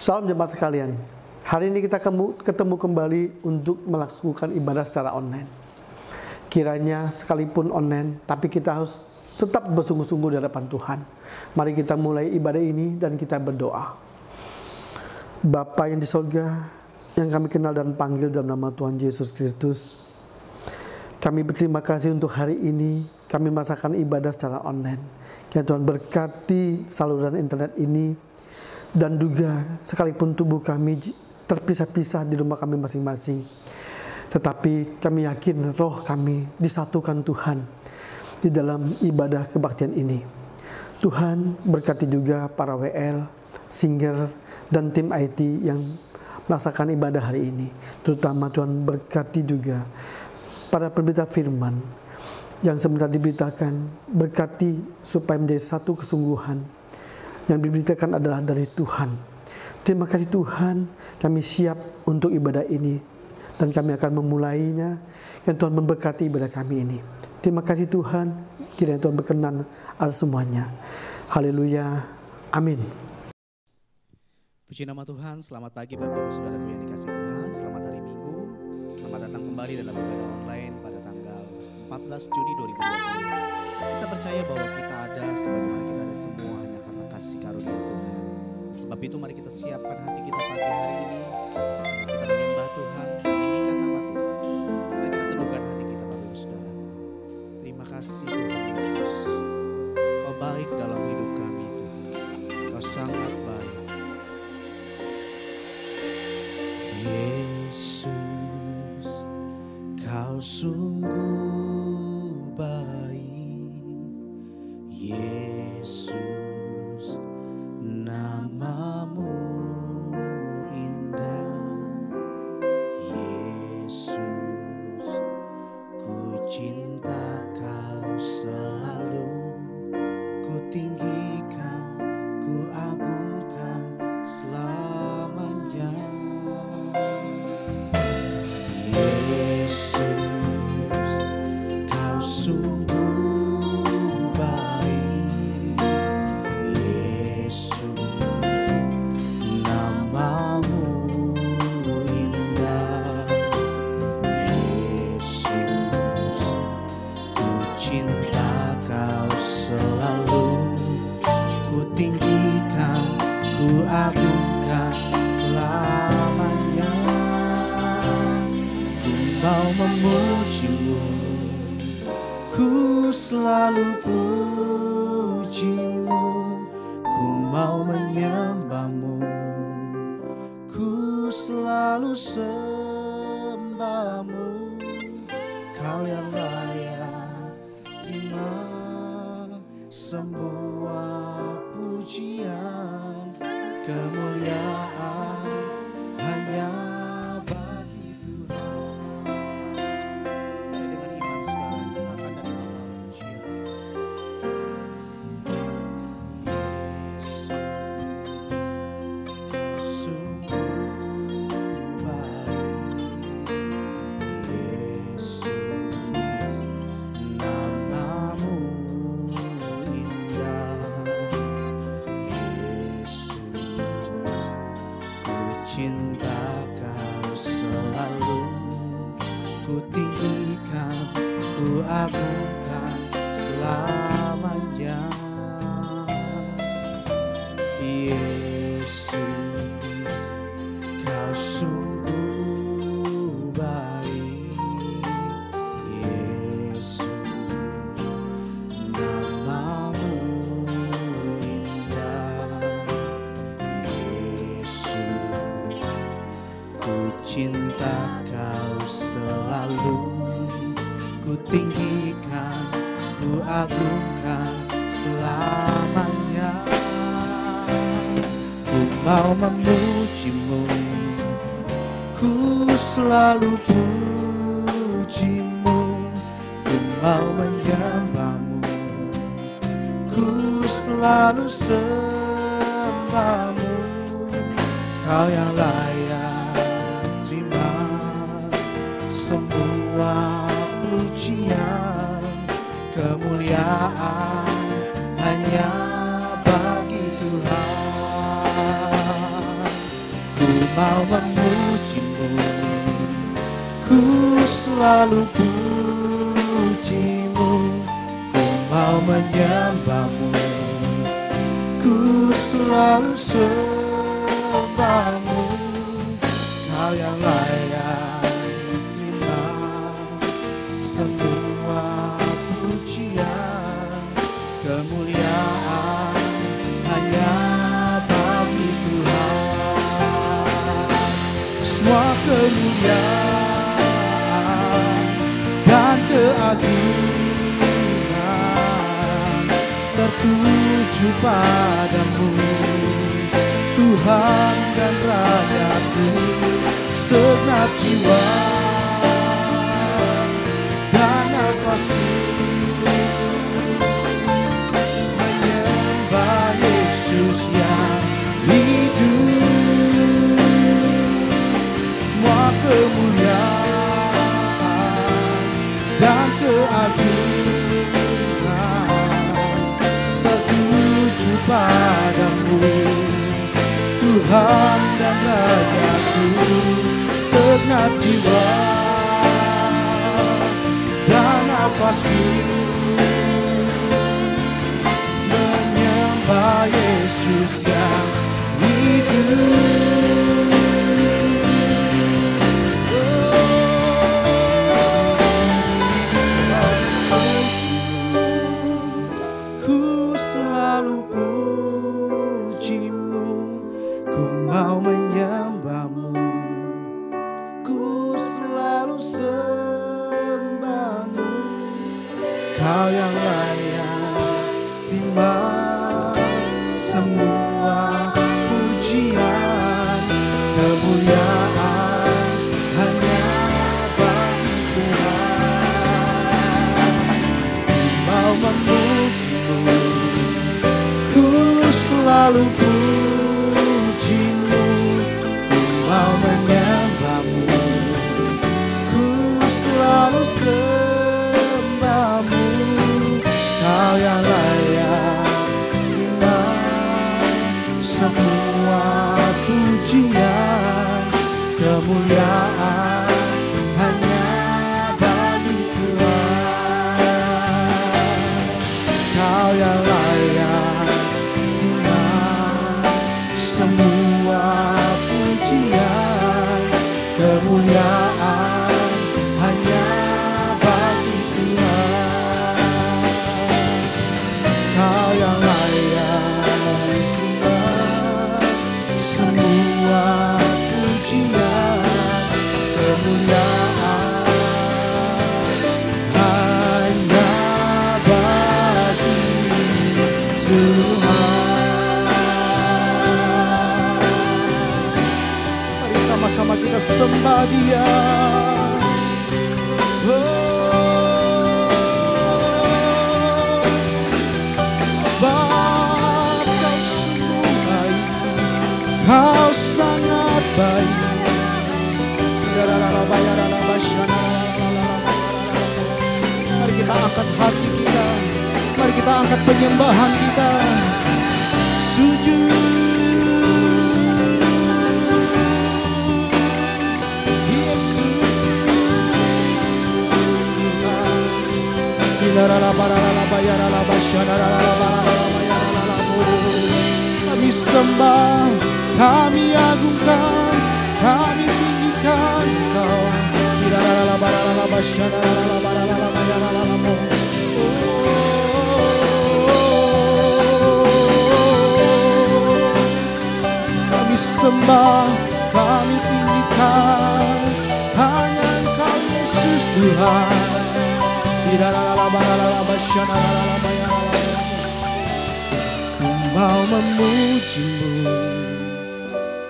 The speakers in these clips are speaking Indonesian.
Salam jemaat sekalian. Hari ini kita ketemu kembali untuk melakukan ibadah secara online. Kiranya sekalipun online, tapi kita harus tetap bersungguh-sungguh di hadapan Tuhan. Mari kita mulai ibadah ini dan kita berdoa. Bapa yang di sorga, yang kami kenal dan panggil dalam nama Tuhan Yesus Kristus, kami berterima kasih untuk hari ini kami merasakan ibadah secara online. Kiranya Tuhan berkati saluran internet ini, dan juga sekalipun tubuh kami terpisah-pisah di rumah kami masing-masing, tetapi kami yakin roh kami disatukan Tuhan di dalam ibadah kebaktian ini. Tuhan berkati juga para WL, singer, dan tim IT yang melaksanakan ibadah hari ini. Terutama Tuhan berkati juga para pemberita firman yang sebentar diberitakan, berkati supaya menjadi satu kesungguhan. Yang diberitakan adalah dari Tuhan. Terima kasih Tuhan, kami siap untuk ibadah ini dan kami akan memulainya, dan Tuhan memberkati ibadah kami ini. Terima kasih Tuhan, kiranya Tuhan berkenan atas semuanya. Haleluya, amin. Puji nama Tuhan, selamat pagi Bapak Ibu Saudaraku yang dikasihi Tuhan. Selamat hari Minggu, selamat datang kembali dalam ibadah online pada tanggal 14 Juni 2020. Kita percaya bahwa kita ada sebagaimana kita ada semua hanya karena kasih karunia Tuhan. Sebab itu mari kita siapkan hati kita pagi hari ini. Kita menyembah Tuhan, meninggikan nama Tuhan. Mari kita teduhkan hati kita Bapak Ibu Saudaraku. Terima kasih Tuhan Yesus. Kau baik dalam hidup kami Tuhan. Kau sangat baik. Yesus, Kau sungguh baik. Yesus, namamu indah. Yesus, ku cinta Kau selalu. Ku tinggikan, ku agungkan selamanya. Yesus, Kau sungguh baik. Yesus, namamu indah. Yesus, ku cinta Kau selalu. Ku tinggikan, ku agungkan selamanya. Mau memujimu, ku selalu pujimu. Ku mau menyembahmu, ku selalu sembahmu. Kau yang layak terima semua pujian, kemuliaan hanya cinta Kau selalu. Ku tinggikan, ku agungkan selamanya. Yesus, Kau sungguh baik. Yesus, namamu indah. Yesus, ku cinta Kau selalu. Ku tinggikan, ku agungkan selamanya. Ku mau memujimu, ku selalu pujimu. Ku mau menyembahmu, ku selalu sembahmu. Kau yang layak terima semua pujian, kemuliaan hanya bagi Tuhan. mau memujimu, ku selalu pujimu, ku mau menyembahmu, ku selalu sembahmu. Kau yang layak terima semua pujian, kemuliaan hanya bagi Tuhan. Semua kemuliaan dan keagungan tertuju padamu, Tuhan dan Rajaku. Segenap jiwa dan nafasku menyembah Yesus yang hidup. Semua kemuliaan dan keagungan tertuju padamu, Tuhan dan Rajaku. Segenap jiwa dan nafasku menyembah Yesus yang hidup. Ku selalu pujimu, ku mau menyembahmu, ku selalu sembahmu. Kau yang layak terima semua pujian, kemuliaan hanya bagi Tuhan. Ku mau memujimu, ku selalu pujimu, ku mau menyembahmu, ku selalu sembahmu. Kau yang layak terima semua pujian, kemuliaan hanya bagi Tuhan. Kau yang layak terima semua pujian, kemuliaan hanya bagi Tuhan. Kau yang layak terima semua pujian, kemuliaan hanya bagi Tuhan. Mari sama-sama kita sembah Dia. Sebab Kau sungguh baik, Kau sangat baik. Mari kita angkat hati kita, mari kita angkat penyembahan kita. Sujud kami sembah, kami agungkan, kami tinggikan Kau. Kami sembah, kami tinggikan hanya Engkau Yesus Tuhan. Ku mau memujimu,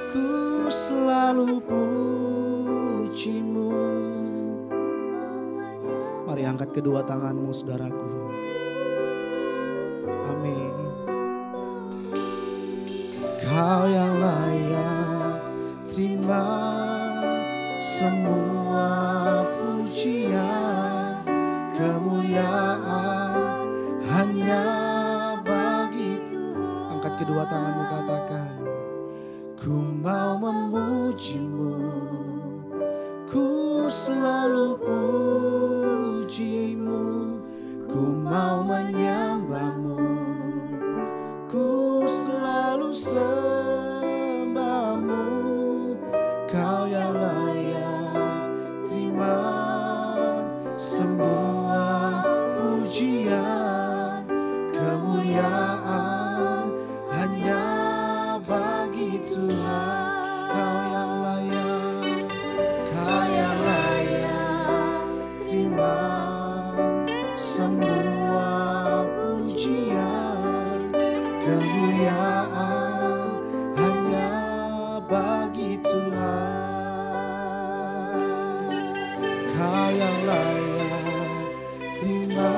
ku selalu pujimu. Mari angkat kedua tanganmu saudaraku. Amin. Kau yang layak terima semua pujian, kemuliaan hanya bagi Tuhan. Angkat kedua tanganmu, katakan, ku mau memujimu, ku selalu pujimu, ku mau menyembahmu, ku selalu sembahmu. Kau yang layak terima semua pujian, kemuliaan hanya bagi Tuhan. Kau yang layak, Kau yang layak terima semua pujian, kemuliaan hanya bagi Tuhan. Kau yang layak terima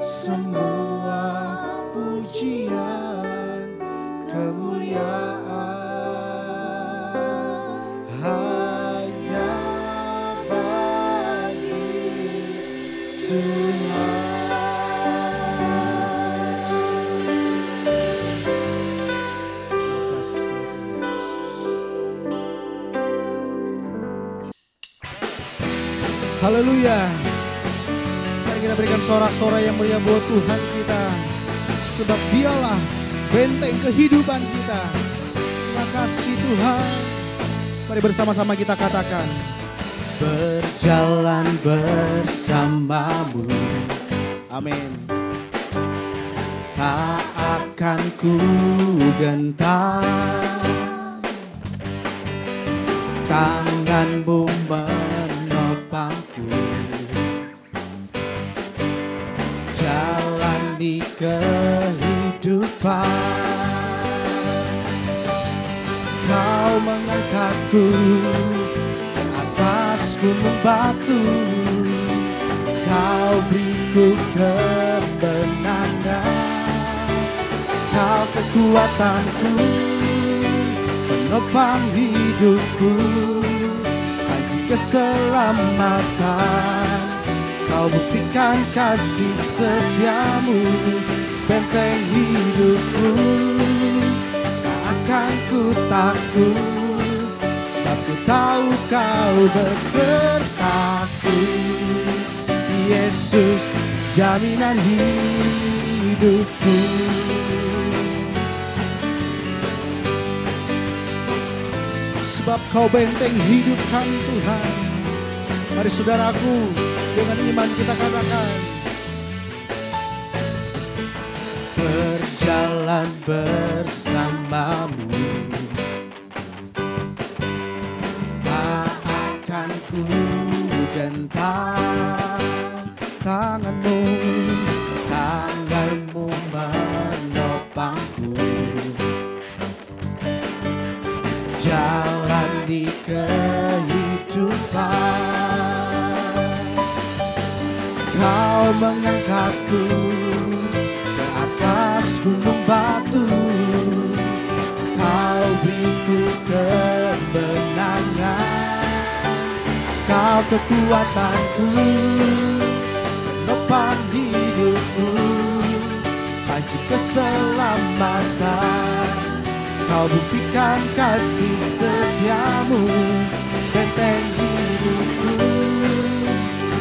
semua pujian, kemuliaan hanya bagi Tuhan. Haleluya. Mari kita berikan sorak-sorai yang meriah buat Tuhan kita, sebab Dialah benteng kehidupan kita. Terima kasih Tuhan. Mari bersama-sama kita katakan, berjalan bersamamu, amin. Tak akan ku gentar, tanganmu menopangku, jalani kehidupan. Kau mengangkatku ke atas gunung batu, Kau beriku kemenangan. Kau kekuatanku, penopang hidupku, janji keselamatan. Kau buktikan kasih setiamu, benteng hidupku. Tak akan ku takut, sebab ku tahu Kau besertaku. Yesus, jaminan hidupku. Sebab Kau benteng hidupkan Tuhan. Mari saudaraku, dengan iman kita katakan, berjalan bersamamu, tak akan ku gentar. Tanganmu, tanganmu menopangku, jalan di kehidupan. Kau mengangkatku ke atas gunung batu, Kau beriku kemenangan. Kau kekuatanku, penopang hidupku, panci keselamatan. Kau buktikan kasih setiamu, benteng hidupku.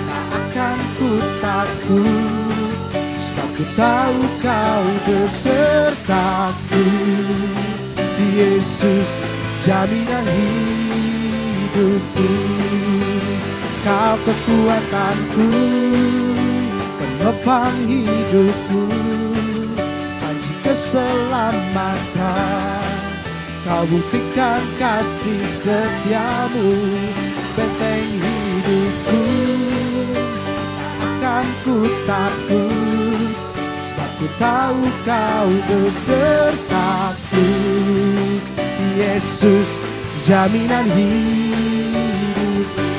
Tak akan ku takut, sebab ku tahu Kau besertaku. Yesus, jaminan hidupku. Kau kekuatanku, penopang hidupku, panci keselamatan. Kau buktikan kasih setiamu, benteng hidupku. Tak akan ku takut, sebab ku tahu Kau besertaku. Yesus, jaminan hidup.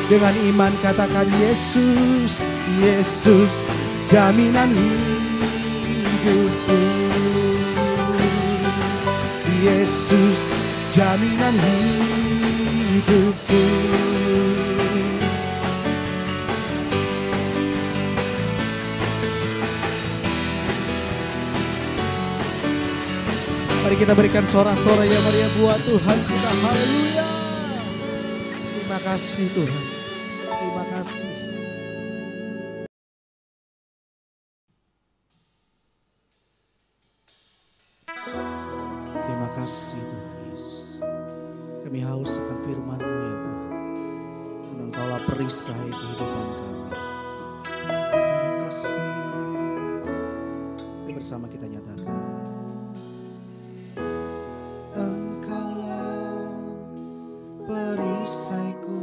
Dengan iman katakan, Yesus, Yesus, jaminan hidupku. Yesus, jaminan hidupku. Mari kita berikan sorak-sorai yang meriah buat Tuhan kita. Haleluya. Terima kasih Tuhan. Terima kasih. Terima kasih Tuhan Yesus. Kami haus akan firman-Mu ya Tuhan. Karena Engkaulah perisai kehidupan kami. Terima kasih. Mari bersama kita nyatakan. Engkaulah perisaiku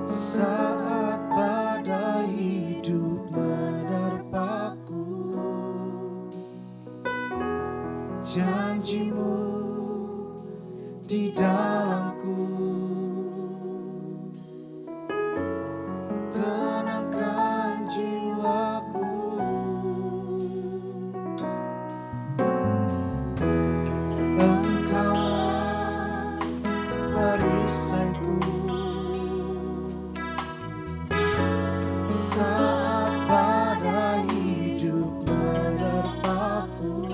saat badai hidup menerpaku. Janji-Mu di dalamku tenangkan jiwaku. Engkaulah perisaiku saat badai hidup menerpaku.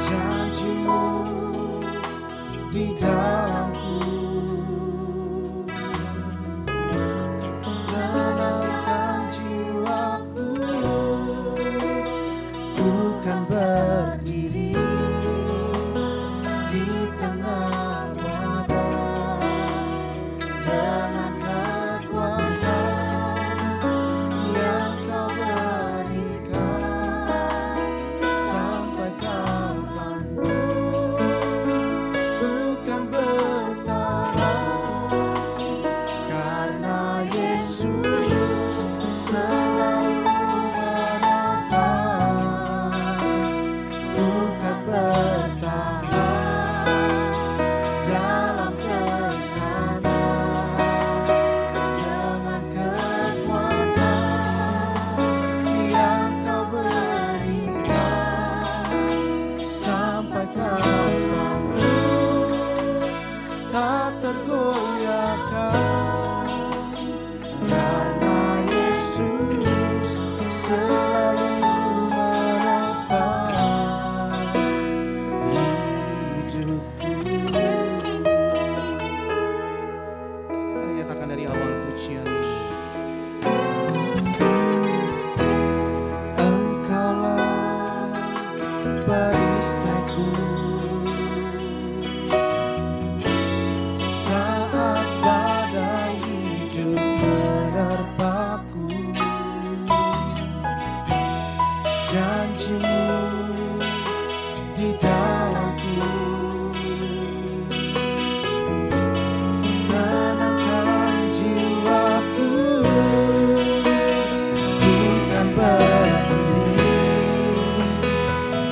Janji-Mu di dalamku tenangkan jiwaku. Ku kan berdiri di tengah badai dengan kekuatan yang Kau berikan. Sampai kapanpun ku kan bertahan, karena Yesus selalu menopang. Ku kan bertahan dalam tekanan dengan kekuatan yang Kau berikan. Sampai kapanpun tak tergoyahkan, karena Yesus selalu menopang hidupku. Mari nyatakan dari awal pujian. Engkaulah perisaiku saat badai hidup menerpaku. Janji-Mu di dalamku tenangkan jiwaku. Ku kan berdiri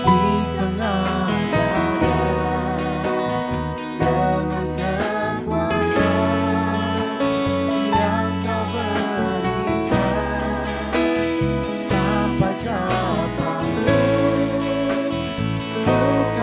di tengah badai dengan kekuatan yang Kau berikan. Sampai kapanpun ku kan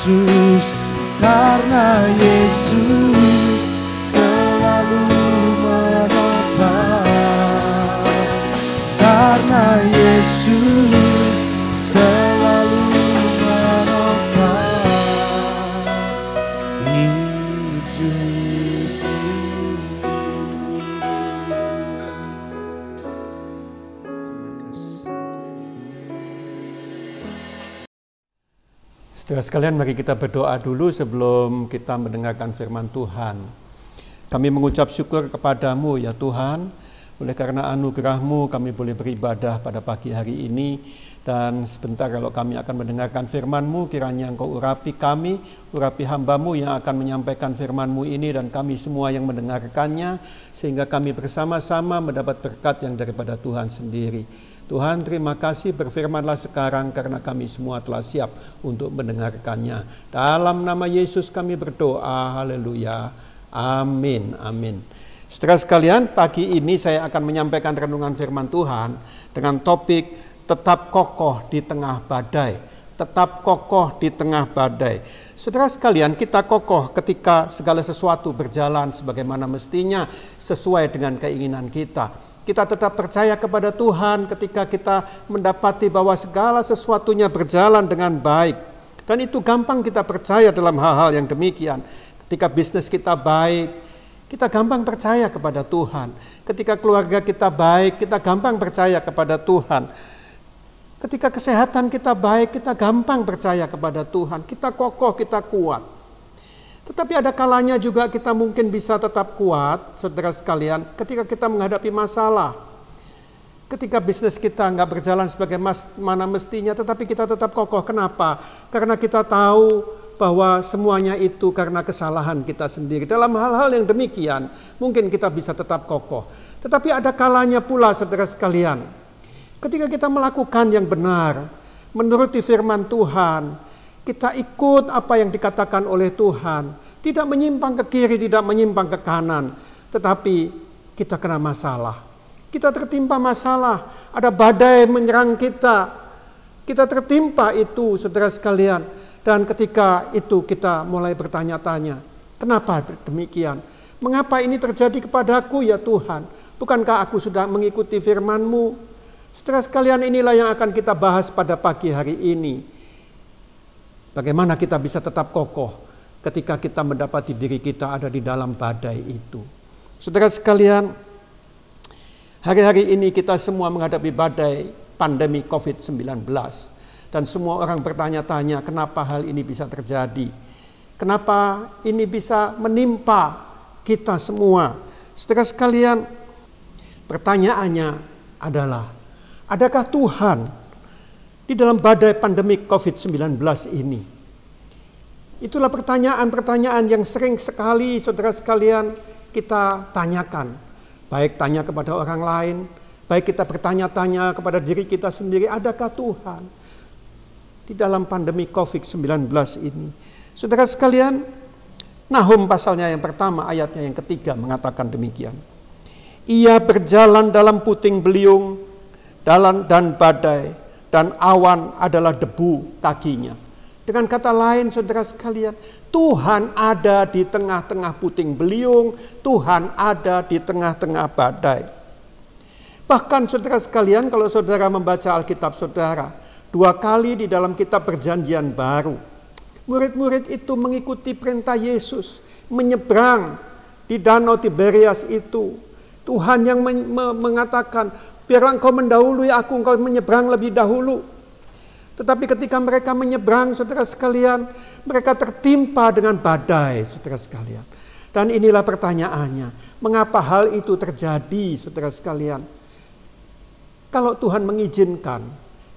Yesus, karena Yesus selalu menopang, karena Yesus selalu menopang hidupku. Saudara sekalian, mari kita berdoa dulu sebelum kita mendengarkan firman Tuhan. Kami mengucap syukur kepadamu ya Tuhan, oleh karena anugerah-Mu kami boleh beribadah pada pagi hari ini. Dan sebentar kalau kami akan mendengarkan firman-Mu, kiranya Engkau urapi kami, urapi hamba-Mu yang akan menyampaikan firman-Mu ini dan kami semua yang mendengarkannya, sehingga kami bersama-sama mendapat berkat yang daripada Tuhan sendiri. Tuhan, terima kasih, berfirmanlah sekarang karena kami semua telah siap untuk mendengarkannya. Dalam nama Yesus kami berdoa, haleluya, amin, amin. Saudara sekalian, pagi ini saya akan menyampaikan renungan firman Tuhan dengan topik tetap kokoh di tengah badai. Tetap kokoh di tengah badai. Saudara sekalian, kita kokoh ketika segala sesuatu berjalan sebagaimana mestinya sesuai dengan keinginan kita. Kita tetap percaya kepada Tuhan ketika kita mendapati bahwa segala sesuatunya berjalan dengan baik. Dan itu gampang kita percaya dalam hal-hal yang demikian. Ketika bisnis kita baik, kita gampang percaya kepada Tuhan. Ketika keluarga kita baik, kita gampang percaya kepada Tuhan. Ketika kesehatan kita baik, kita gampang percaya kepada Tuhan. Kita kokoh, kita kuat. Tetapi ada kalanya juga kita mungkin bisa tetap kuat, saudara sekalian, ketika kita menghadapi masalah. Ketika bisnis kita nggak berjalan sebagaimana mestinya, tetapi kita tetap kokoh. Kenapa? Karena kita tahu bahwa semuanya itu karena kesalahan kita sendiri. Dalam hal-hal yang demikian, mungkin kita bisa tetap kokoh. Tetapi ada kalanya pula, saudara sekalian, ketika kita melakukan yang benar, menuruti firman Tuhan, kita ikut apa yang dikatakan oleh Tuhan, tidak menyimpang ke kiri, tidak menyimpang ke kanan, tetapi kita kena masalah. Kita tertimpa masalah, ada badai menyerang kita. Kita tertimpa itu, saudara sekalian. Dan ketika itu kita mulai bertanya-tanya, kenapa demikian? Mengapa ini terjadi kepadaku ya Tuhan? Bukankah aku sudah mengikuti firman-Mu? Saudara sekalian, inilah yang akan kita bahas pada pagi hari ini. Bagaimana kita bisa tetap kokoh ketika kita mendapati diri kita ada di dalam badai itu. Saudara sekalian, hari-hari ini kita semua menghadapi badai pandemi COVID-19. Dan semua orang bertanya-tanya kenapa hal ini bisa terjadi. Kenapa ini bisa menimpa kita semua. Saudara sekalian, pertanyaannya adalah, adakah Tuhan di dalam badai pandemi COVID-19 ini? Itulah pertanyaan-pertanyaan yang sering sekali saudara sekalian kita tanyakan. Baik tanya kepada orang lain, baik kita bertanya-tanya kepada diri kita sendiri, adakah Tuhan di dalam pandemi COVID-19 ini? Saudara sekalian, Nahum pasalnya yang pertama ayatnya yang ketiga mengatakan demikian. Ia berjalan dalam puting beliung dan badai, dan awan adalah debu kakinya. Dengan kata lain, saudara sekalian, Tuhan ada di tengah-tengah puting beliung, Tuhan ada di tengah-tengah badai. Bahkan saudara sekalian, kalau saudara membaca Alkitab saudara, 2 kali di dalam kitab Perjanjian Baru, murid-murid itu mengikuti perintah Yesus, menyeberang di Danau Tiberias itu. Tuhan yang mengatakan, biarlah engkau mendahului aku, engkau menyeberang lebih dahulu. Tetapi ketika mereka menyeberang, saudara sekalian, mereka tertimpa dengan badai, saudara sekalian. Dan inilah pertanyaannya, mengapa hal itu terjadi, saudara sekalian? Kalau Tuhan mengizinkan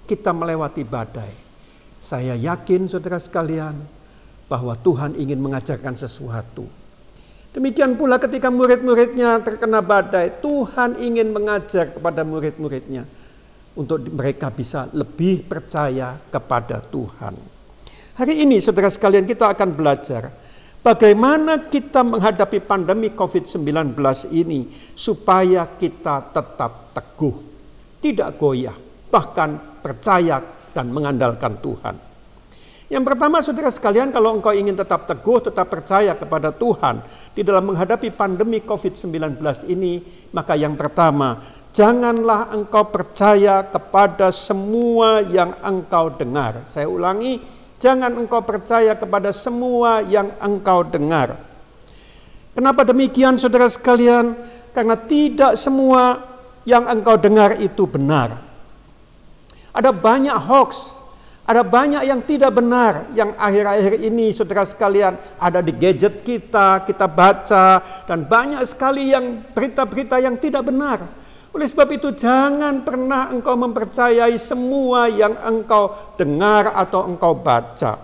kita melewati badai, saya yakin, saudara sekalian, bahwa Tuhan ingin mengajarkan sesuatu. Demikian pula ketika murid-muridnya terkena badai, Tuhan ingin mengajar kepada murid-muridnya untuk mereka bisa lebih percaya kepada Tuhan. Hari ini saudara sekalian kita akan belajar bagaimana kita menghadapi pandemi COVID-19 ini supaya kita tetap teguh, tidak goyah, bahkan percaya dan mengandalkan Tuhan. Yang pertama, saudara sekalian, kalau engkau ingin tetap teguh, tetap percaya kepada Tuhan di dalam menghadapi pandemi COVID-19 ini, maka yang pertama, janganlah engkau percaya kepada semua yang engkau dengar. Saya ulangi, jangan engkau percaya kepada semua yang engkau dengar. Kenapa demikian, saudara sekalian? Karena tidak semua yang engkau dengar itu benar. Ada banyak hoax, ada banyak yang tidak benar yang akhir-akhir ini, saudara sekalian, ada di gadget kita baca, dan banyak sekali yang berita-berita yang tidak benar. Oleh sebab itu, jangan pernah engkau mempercayai semua yang engkau dengar atau engkau baca.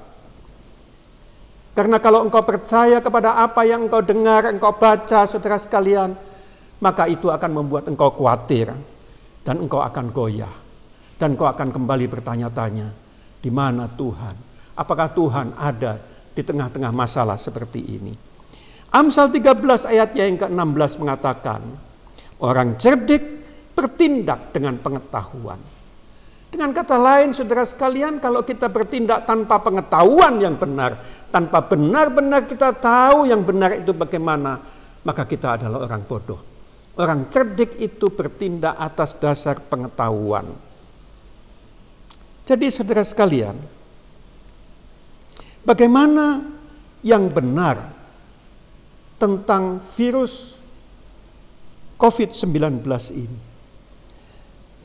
Karena kalau engkau percaya kepada apa yang engkau dengar, engkau baca, saudara sekalian, maka itu akan membuat engkau khawatir dan engkau akan goyah. Dan engkau akan kembali bertanya-tanya, di mana Tuhan? Apakah Tuhan ada di tengah-tengah masalah seperti ini? Amsal 13 ayat yang ke-16 mengatakan, orang cerdik bertindak dengan pengetahuan. Dengan kata lain, saudara sekalian, kalau kita bertindak tanpa pengetahuan yang benar, tanpa benar-benar kita tahu yang benar itu bagaimana, maka kita adalah orang bodoh. Orang cerdik itu bertindak atas dasar pengetahuan. Jadi saudara sekalian, bagaimana yang benar tentang virus COVID-19 ini?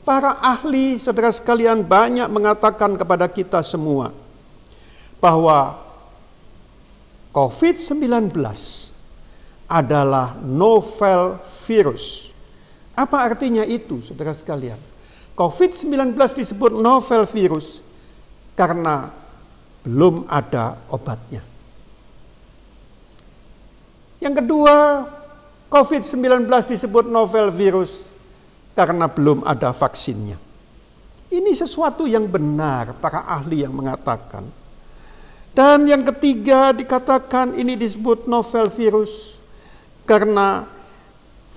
Para ahli, saudara sekalian, banyak mengatakan kepada kita semua bahwa COVID-19 adalah novel virus. Apa artinya itu, saudara sekalian? COVID-19 disebut novel virus karena belum ada obatnya. Yang kedua, COVID-19 disebut novel virus karena belum ada vaksinnya. Ini sesuatu yang benar, para ahli yang mengatakan. Dan yang ketiga, dikatakan ini disebut novel virus karena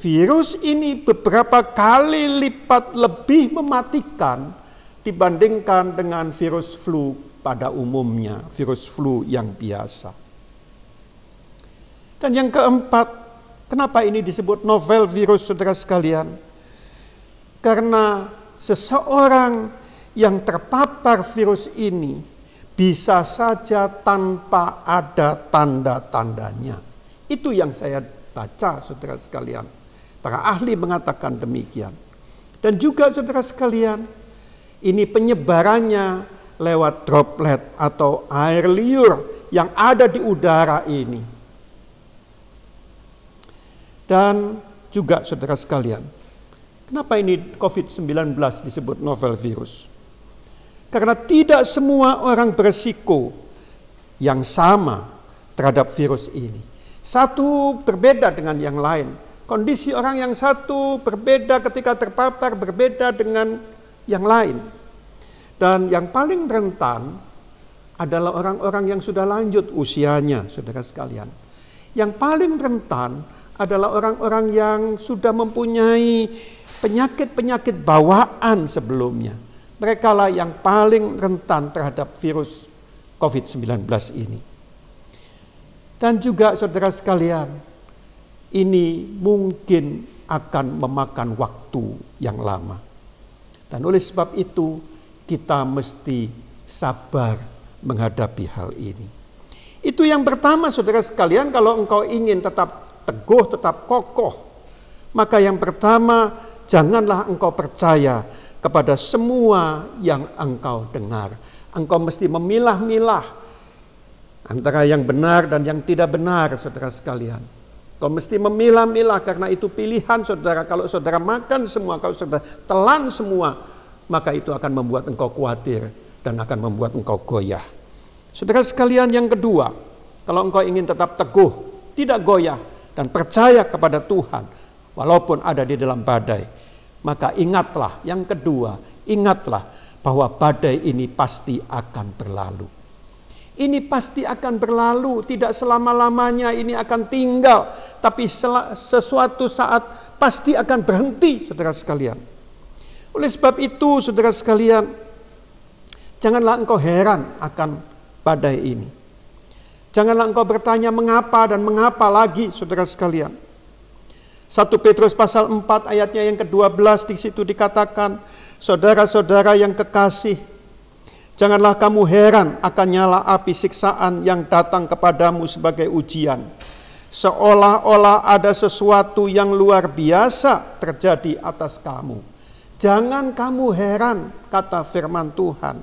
virus ini beberapa kali lipat lebih mematikan dibandingkan dengan virus flu pada umumnya, virus flu yang biasa. Dan yang keempat, kenapa ini disebut novel virus, saudara sekalian? Karena seseorang yang terpapar virus ini bisa saja tanpa ada tanda-tandanya. Itu yang saya baca, saudara sekalian. Para ahli mengatakan demikian. Dan juga saudara sekalian, ini penyebarannya lewat droplet atau air liur yang ada di udara ini. Dan juga saudara sekalian, kenapa ini COVID-19 disebut novel virus? Karena tidak semua orang beresiko yang sama terhadap virus ini. Satu berbeda dengan yang lain. Kondisi orang yang satu berbeda ketika terpapar, berbeda dengan yang lain. Dan yang paling rentan adalah orang-orang yang sudah lanjut usianya, saudara sekalian. Yang paling rentan adalah orang-orang yang sudah mempunyai penyakit-penyakit bawaan sebelumnya. Mereka lah yang paling rentan terhadap virus COVID-19 ini. Dan juga saudara sekalian, ini mungkin akan memakan waktu yang lama. Dan oleh sebab itu, kita mesti sabar menghadapi hal ini. Itu yang pertama, saudara sekalian, kalau engkau ingin tetap teguh, tetap kokoh, maka yang pertama, janganlah engkau percaya kepada semua yang engkau dengar. Engkau mesti memilah-milah antara yang benar dan yang tidak benar, saudara sekalian. Kau mesti memilah-milah karena itu pilihan saudara. Kalau saudara makan semua, kalau saudara telan semua, maka itu akan membuat engkau khawatir dan akan membuat engkau goyah. Saudara sekalian, yang kedua, kalau engkau ingin tetap teguh, tidak goyah dan percaya kepada Tuhan walaupun ada di dalam badai, maka ingatlah, yang kedua, ingatlah bahwa badai ini pasti akan berlalu. Ini pasti akan berlalu, tidak selama-lamanya ini akan tinggal, tapi sesuatu saat pasti akan berhenti, saudara sekalian. Oleh sebab itu, saudara sekalian, janganlah engkau heran akan badai ini. Janganlah engkau bertanya mengapa dan mengapa lagi, saudara sekalian. 1 Petrus pasal 4 ayatnya yang ke-12 di situ dikatakan, saudara-saudara yang kekasih, janganlah kamu heran akan nyala api siksaan yang datang kepadamu sebagai ujian, seolah-olah ada sesuatu yang luar biasa terjadi atas kamu. Jangan kamu heran, kata firman Tuhan.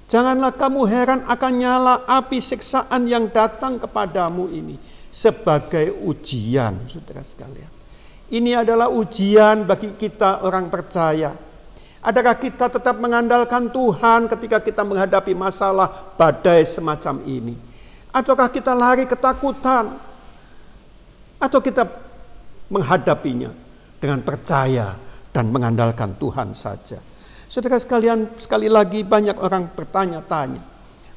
Janganlah kamu heran akan nyala api siksaan yang datang kepadamu ini sebagai ujian, saudara sekalian. Ini adalah ujian bagi kita orang percaya. Adakah kita tetap mengandalkan Tuhan ketika kita menghadapi masalah badai semacam ini? Ataukah kita lari ketakutan? Atau kita menghadapinya dengan percaya dan mengandalkan Tuhan saja? Saudara sekalian, sekali lagi banyak orang bertanya-tanya,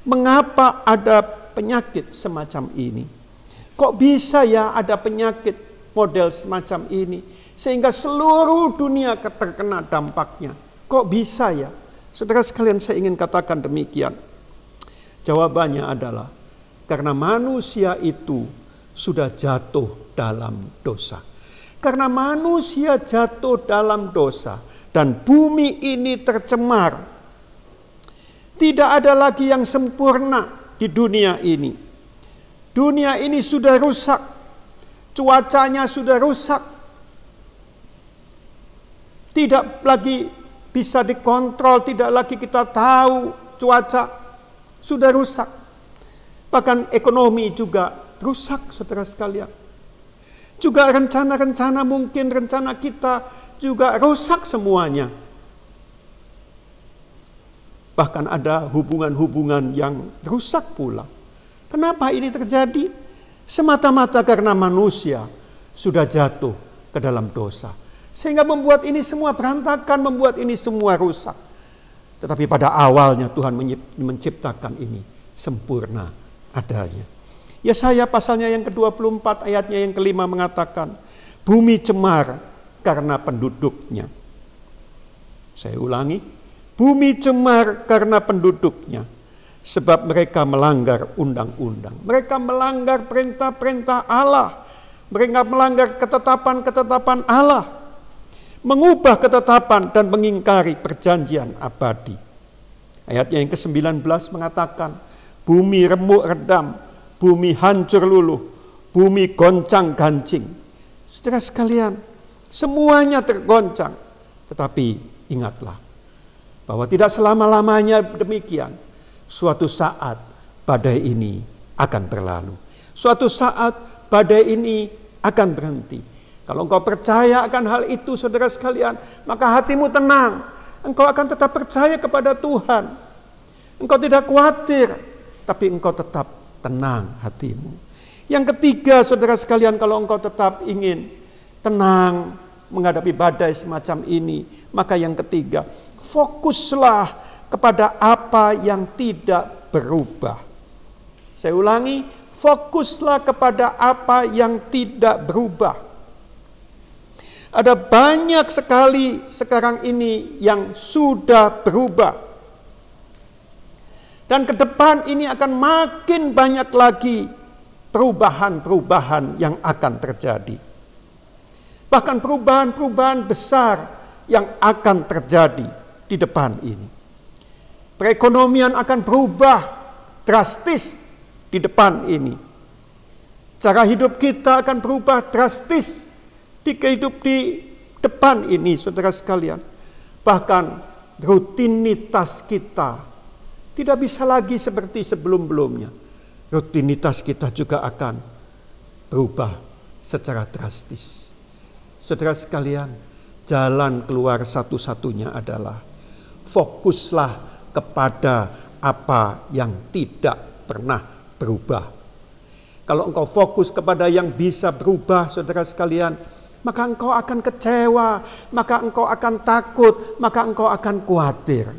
mengapa ada penyakit semacam ini? Kok bisa ya ada penyakit model semacam ini sehingga seluruh dunia terkena dampaknya? Kok bisa ya? Saudara sekalian, saya ingin katakan demikian. Jawabannya adalah karena manusia itu sudah jatuh dalam dosa. Karena manusia jatuh dalam dosa dan bumi ini tercemar. Tidak ada lagi yang sempurna di dunia ini. Dunia ini sudah rusak. Cuacanya sudah rusak. Tidak lagi bisa dikontrol, tidak lagi kita tahu cuaca. Sudah rusak. Bahkan ekonomi juga rusak, saudara sekalian. Juga rencana-rencana, mungkin rencana kita juga rusak semuanya. Bahkan ada hubungan-hubungan yang rusak pula. Kenapa ini terjadi? Semata-mata karena manusia sudah jatuh ke dalam dosa. Sehingga membuat ini semua berantakan, membuat ini semua rusak. Tetapi pada awalnya Tuhan menciptakan ini sempurna adanya. Yesaya pasalnya yang ke-24 ayatnya yang ke-5 mengatakan, bumi cemar karena penduduknya. Saya ulangi, bumi cemar karena penduduknya. Sebab mereka melanggar undang-undang. Mereka melanggar perintah-perintah Allah. Mereka melanggar ketetapan-ketetapan Allah. Mengubah ketetapan dan mengingkari perjanjian abadi. Ayatnya yang ke-19 mengatakan, bumi remuk redam, bumi hancur luluh, bumi goncang gancing. Saudara sekalian, semuanya tergoncang. Tetapi ingatlah bahwa tidak selama-lamanya demikian. Suatu saat badai ini akan berlalu. Suatu saat badai ini akan berhenti. Kalau engkau percaya akan hal itu, saudara sekalian, maka hatimu tenang. Engkau akan tetap percaya kepada Tuhan. Engkau tidak khawatir, tapi engkau tetap tenang hatimu. Yang ketiga, saudara sekalian, kalau engkau tetap ingin tenang menghadapi badai semacam ini, maka yang ketiga, fokuslah kepada apa yang tidak berubah. Saya ulangi, fokuslah kepada apa yang tidak berubah. Ada banyak sekali sekarang ini yang sudah berubah. Dan ke depan ini akan makin banyak lagi perubahan-perubahan yang akan terjadi. Bahkan perubahan-perubahan besar yang akan terjadi di depan ini. Perekonomian akan berubah drastis di depan ini. Cara hidup kita akan berubah drastis di depan ini, saudara sekalian. Bahkan rutinitas kita tidak bisa lagi seperti sebelum-belumnya. Rutinitas kita juga akan berubah secara drastis. Saudara sekalian, jalan keluar satu-satunya adalah fokuslah kepada apa yang tidak pernah berubah. Kalau engkau fokus kepada yang bisa berubah, saudara sekalian, maka engkau akan kecewa, maka engkau akan takut, maka engkau akan khawatir.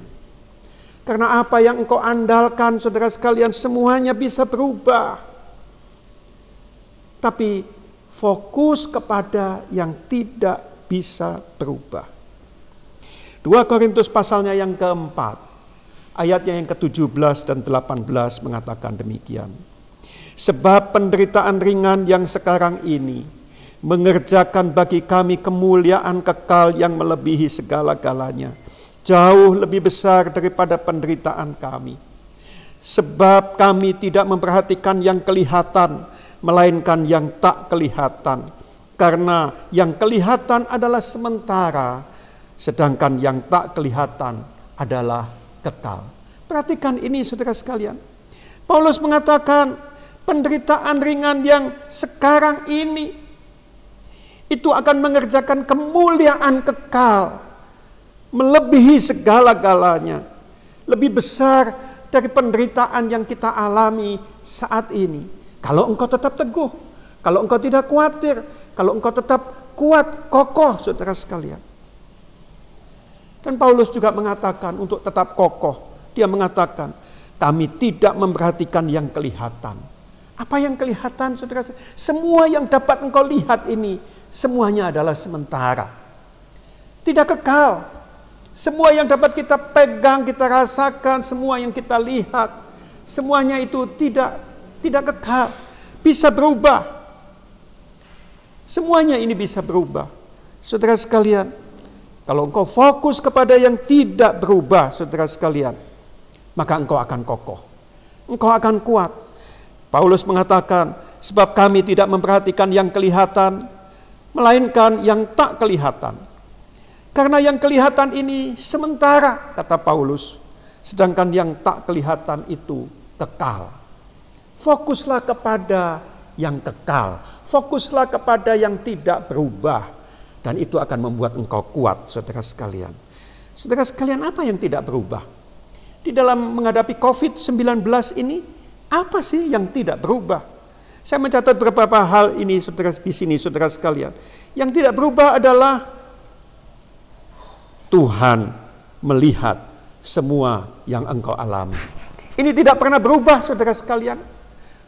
Karena apa yang engkau andalkan, saudara sekalian, semuanya bisa berubah. Tapi fokus kepada yang tidak bisa berubah. 2 Korintus pasalnya yang keempat, Ayatnya yang ke-17 dan 18 mengatakan demikian. Sebab penderitaan ringan yang sekarang ini mengerjakan bagi kami kemuliaan kekal yang melebihi segala-galanya, jauh lebih besar daripada penderitaan kami. Sebab kami tidak memperhatikan yang kelihatan, melainkan yang tak kelihatan. Karena yang kelihatan adalah sementara, sedangkan yang tak kelihatan adalah kekal. Perhatikan ini saudara sekalian. Paulus mengatakan penderitaan ringan yang sekarang ini itu akan mengerjakan kemuliaan kekal, melebihi segala-galanya, lebih besar dari penderitaan yang kita alami saat ini. Kalau engkau tetap teguh, kalau engkau tidak khawatir, kalau engkau tetap kuat, kokoh, saudara sekalian. Dan Paulus juga mengatakan untuk tetap kokoh. Dia mengatakan, kami tidak memperhatikan yang kelihatan. Apa yang kelihatan, saudara? Semua yang dapat engkau lihat ini, semuanya adalah sementara. Tidak kekal. Semua yang dapat kita pegang, kita rasakan, semua yang kita lihat, semuanya itu tidak kekal. Bisa berubah. Semuanya ini bisa berubah. Saudara sekalian, kalau engkau fokus kepada yang tidak berubah, saudara sekalian, maka engkau akan kokoh. Engkau akan kuat. Paulus mengatakan, sebab kami tidak memperhatikan yang kelihatan, melainkan yang tak kelihatan. Karena yang kelihatan ini sementara, kata Paulus. Sedangkan yang tak kelihatan itu kekal. Fokuslah kepada yang kekal. Fokuslah kepada yang tidak berubah. Dan itu akan membuat engkau kuat, saudara sekalian. Saudara sekalian, apa yang tidak berubah? Di dalam menghadapi COVID-19 ini, apa sih yang tidak berubah? Saya mencatat beberapa hal ini saudara, di sini, saudara sekalian. Yang tidak berubah adalah Tuhan melihat semua yang engkau alami. Ini tidak pernah berubah, saudara sekalian.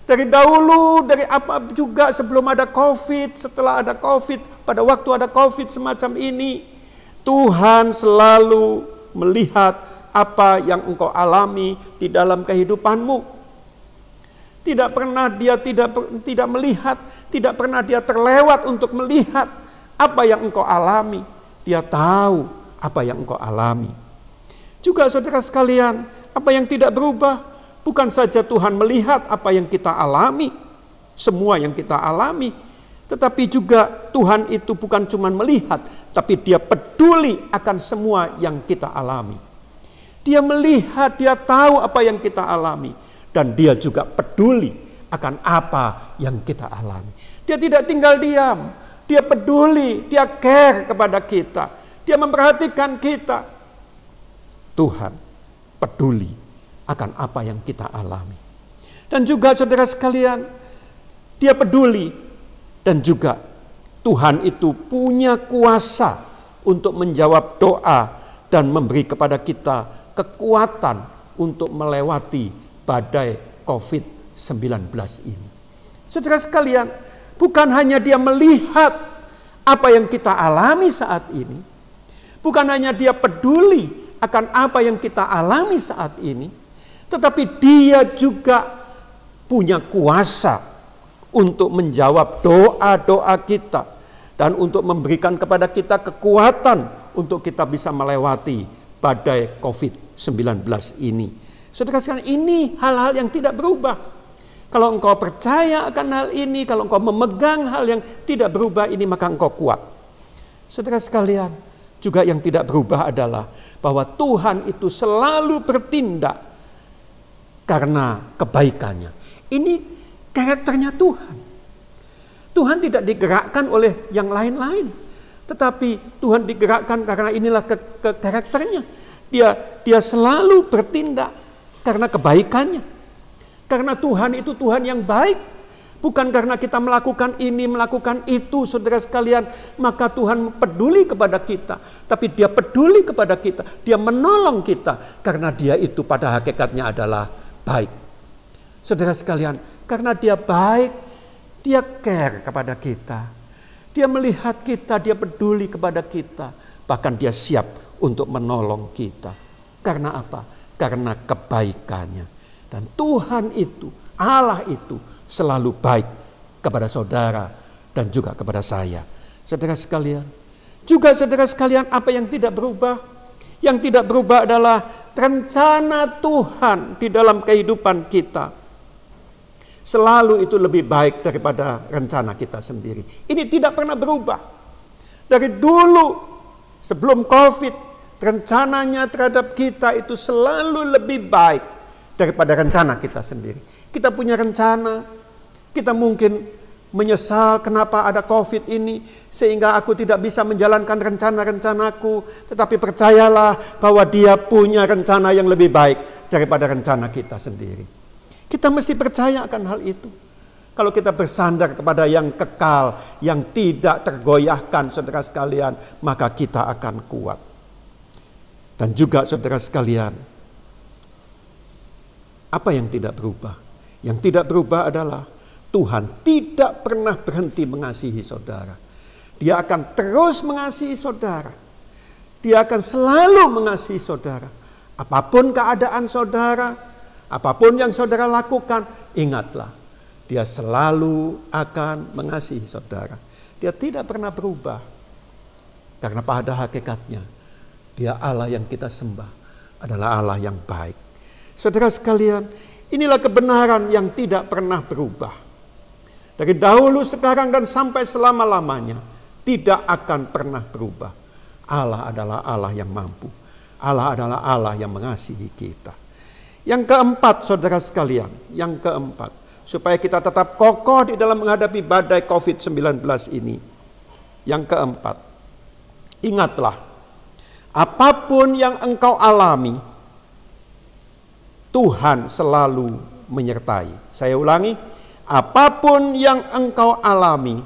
Dari dahulu, dari apa juga sebelum ada COVID, setelah ada COVID, pada waktu ada COVID semacam ini, Tuhan selalu melihat apa yang engkau alami di dalam kehidupanmu. Tidak pernah dia tidak melihat, tidak pernah dia terlewat untuk melihat apa yang engkau alami. Dia tahu apa yang engkau alami. Juga saudara sekalian, apa yang tidak berubah, bukan saja Tuhan melihat apa yang kita alami, semua yang kita alami, tetapi juga Tuhan itu bukan cuma melihat, tapi dia peduli akan semua yang kita alami. Dia melihat, dia tahu apa yang kita alami, dan dia juga peduli akan apa yang kita alami. Dia tidak tinggal diam, dia peduli, dia care kepada kita, dia memperhatikan kita. Tuhan peduli akan apa yang kita alami. Dan juga saudara sekalian, dia peduli, dan juga Tuhan itu punya kuasa untuk menjawab doa dan memberi kepada kita kekuatan untuk melewati badai COVID-19 ini. Saudara sekalian, bukan hanya dia melihat apa yang kita alami saat ini, bukan hanya dia peduli akan apa yang kita alami saat ini, tetapi dia juga punya kuasa untuk menjawab doa-doa kita dan untuk memberikan kepada kita kekuatan untuk kita bisa melewati badai COVID-19 ini. Saudara sekalian, ini hal-hal yang tidak berubah. Kalau engkau percaya akan hal ini, kalau engkau memegang hal yang tidak berubah ini, maka engkau kuat. Saudara sekalian, juga yang tidak berubah adalah bahwa Tuhan itu selalu bertindak karena kebaikannya. Ini karakternya Tuhan. Tuhan tidak digerakkan oleh yang lain-lain, tetapi Tuhan digerakkan karena inilah karakternya. Dia selalu bertindak karena kebaikannya. Karena Tuhan itu Tuhan yang baik. Bukan karena kita melakukan ini, melakukan itu, saudara sekalian, maka Tuhan peduli kepada kita. Tapi dia peduli kepada kita, dia menolong kita, karena dia itu pada hakikatnya adalah baik. Saudara sekalian, karena dia baik, dia care kepada kita. Dia melihat kita, dia peduli kepada kita. Bahkan dia siap untuk menolong kita. Karena apa? karena kebaikannya. Dan Tuhan itu, Allah itu selalu baik kepada saudara dan juga kepada saya. Saudara sekalian, juga saudara sekalian, apa yang tidak berubah? Yang tidak berubah adalah rencana Tuhan di dalam kehidupan kita. Selalu itu lebih baik daripada rencana kita sendiri. Ini tidak pernah berubah. Dari dulu sebelum COVID, rencananya terhadap kita itu selalu lebih baik daripada rencana kita sendiri. Kita punya rencana, kita mungkin menyesal kenapa ada COVID ini sehingga aku tidak bisa menjalankan rencana-rencanaku. Tetapi percayalah bahwa Dia punya rencana yang lebih baik daripada rencana kita sendiri. Kita mesti percaya akan hal itu. Kalau kita bersandar kepada yang kekal, yang tidak tergoyahkan, saudara sekalian, maka kita akan kuat. Dan juga saudara sekalian, apa yang tidak berubah? Yang tidak berubah adalah Tuhan tidak pernah berhenti mengasihi saudara. Dia akan terus mengasihi saudara. Dia akan selalu mengasihi saudara. Apapun keadaan saudara, apapun yang saudara lakukan, ingatlah, Dia selalu akan mengasihi saudara. Dia tidak pernah berubah. Karena pada hakikatnya, Dia Allah yang kita sembah adalah Allah yang baik. Saudara sekalian, inilah kebenaran yang tidak pernah berubah. Dari dahulu, sekarang, dan sampai selama-lamanya, tidak akan pernah berubah. Allah adalah Allah yang mampu. Allah adalah Allah yang mengasihi kita. Yang keempat, saudara sekalian, yang keempat, supaya kita tetap kokoh di dalam menghadapi badai COVID-19 ini. Yang keempat, ingatlah, apapun yang engkau alami, Tuhan selalu menyertai. Saya ulangi, apapun yang engkau alami,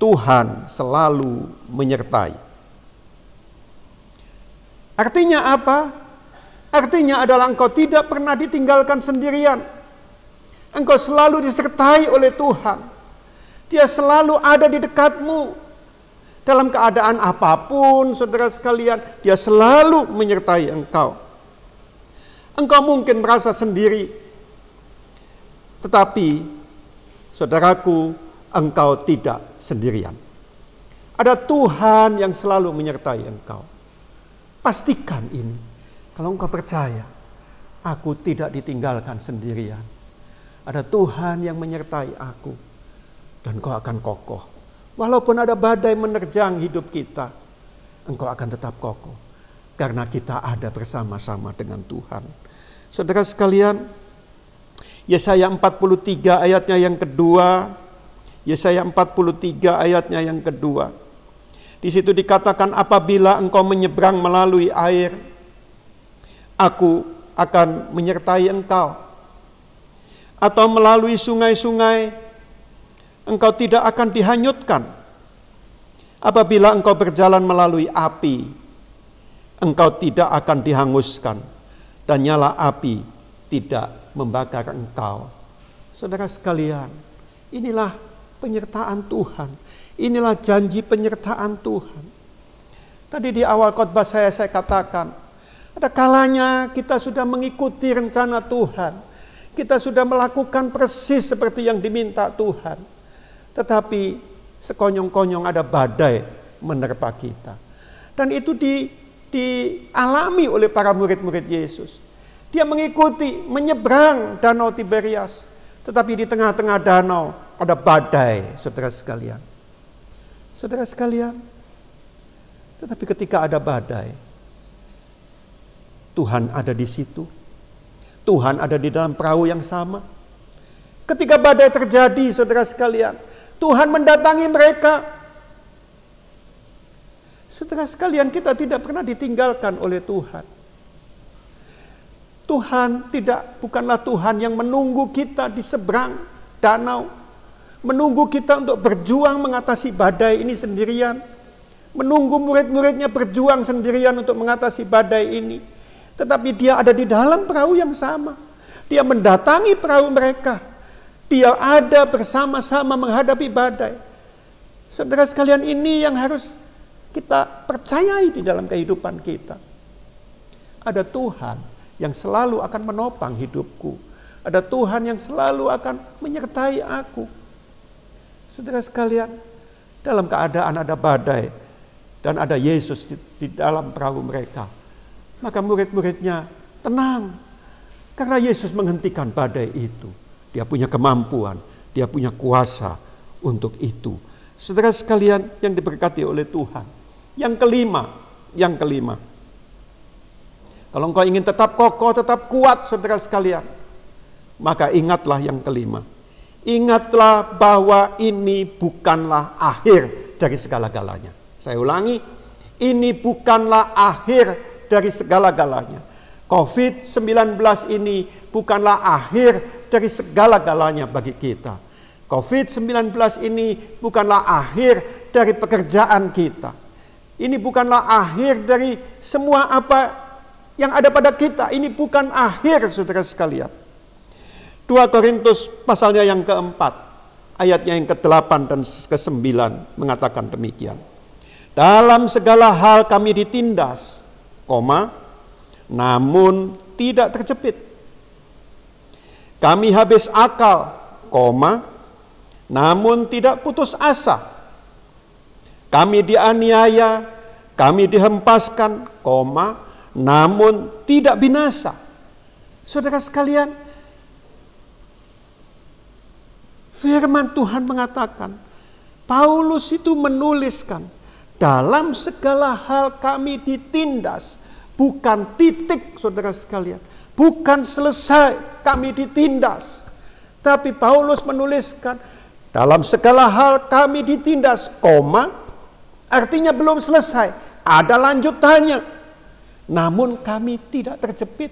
Tuhan selalu menyertai. Artinya apa? Artinya adalah engkau tidak pernah ditinggalkan sendirian. Engkau selalu disertai oleh Tuhan. Dia selalu ada di dekatmu. Dalam keadaan apapun, saudara sekalian, Dia selalu menyertai engkau. Engkau mungkin merasa sendiri, tetapi saudaraku, engkau tidak sendirian. Ada Tuhan yang selalu menyertai engkau. Pastikan ini. Kalau engkau percaya, aku tidak ditinggalkan sendirian. Ada Tuhan yang menyertai aku. Dan engkau akan kokoh. Walaupun ada badai menerjang hidup kita, engkau akan tetap kokoh. Karena kita ada bersama-sama dengan Tuhan. Saudara sekalian, Yesaya 43 ayatnya yang kedua. Yesaya 43 ayatnya yang kedua. Di situ dikatakan, apabila engkau menyeberang melalui air, aku akan menyertai engkau. Atau melalui sungai-sungai, engkau tidak akan dihanyutkan. Apabila engkau berjalan melalui api, engkau tidak akan dihanguskan. Dan nyala api tidak membakar engkau. Saudara sekalian, inilah penyertaan Tuhan. Inilah janji penyertaan Tuhan. Tadi di awal khotbah saya katakan, ada kalanya kita sudah mengikuti rencana Tuhan. Kita sudah melakukan persis seperti yang diminta Tuhan. Tetapi sekonyong-konyong ada badai menerpa kita. Dan itu dialami oleh para murid-murid Yesus. Dia mengikuti, menyeberang danau Tiberias. Tetapi di tengah-tengah danau ada badai, saudara sekalian. Saudara sekalian, tetapi ketika ada badai, Tuhan ada di situ. Tuhan ada di dalam perahu yang sama. Ketika badai terjadi, saudara sekalian, Tuhan mendatangi mereka. Saudara sekalian, kita tidak pernah ditinggalkan oleh Tuhan. Tuhan bukanlah Tuhan yang menunggu kita di seberang danau. Menunggu kita untuk berjuang mengatasi badai ini sendirian. Menunggu murid-muridnya berjuang sendirian untuk mengatasi badai ini. Tetapi Dia ada di dalam perahu yang sama. Dia mendatangi perahu mereka. Dia ada bersama-sama menghadapi badai. Saudara sekalian, ini yang harus kita percayai di dalam kehidupan kita. Ada Tuhan yang selalu akan menopang hidupku. Ada Tuhan yang selalu akan menyertai aku. Saudara sekalian, dalam keadaan ada badai dan ada Yesus di dalam perahu mereka, maka murid-muridnya tenang karena Yesus menghentikan badai itu. Dia punya kemampuan, dia punya kuasa untuk itu. Saudara sekalian yang diberkati oleh Tuhan. Yang kelima. Kalau engkau ingin tetap kokoh, tetap kuat, saudara sekalian, maka ingatlah yang kelima. Ingatlah bahwa ini bukanlah akhir dari segala-galanya. Saya ulangi, ini bukanlah akhir dari segala-galanya. COVID-19 ini bukanlah akhir dari segala-galanya bagi kita. COVID-19 ini bukanlah akhir dari pekerjaan kita. Ini bukanlah akhir dari semua apa yang ada pada kita. Ini bukan akhir, saudara sekalian. 2 Korintus pasalnya yang keempat, ayatnya yang ke-8 dan ke-9 mengatakan demikian. Dalam segala hal kami ditindas, namun tidak terjepit. Kami habis akal, namun tidak putus asa. Kami dianiaya, kami dihempaskan, namun tidak binasa. Saudara sekalian, firman Tuhan mengatakan, Paulus itu menuliskan, dalam segala hal kami ditindas, bukan titik, saudara sekalian, bukan selesai kami ditindas. Tapi Paulus menuliskan, dalam segala hal kami ditindas, artinya belum selesai, ada lanjutannya. Namun kami tidak terjepit.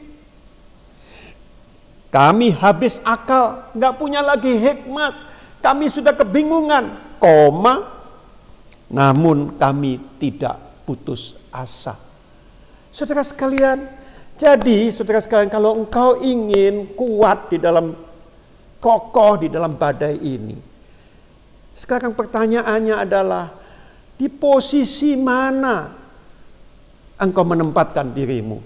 Kami habis akal, nggak punya lagi hikmat. Kami sudah kebingungan, namun kami tidak putus asa. Saudara sekalian, jadi saudara sekalian, kalau engkau ingin kuat di dalam, kokoh di dalam badai ini, sekarang pertanyaannya adalah, di posisi mana engkau menempatkan dirimu?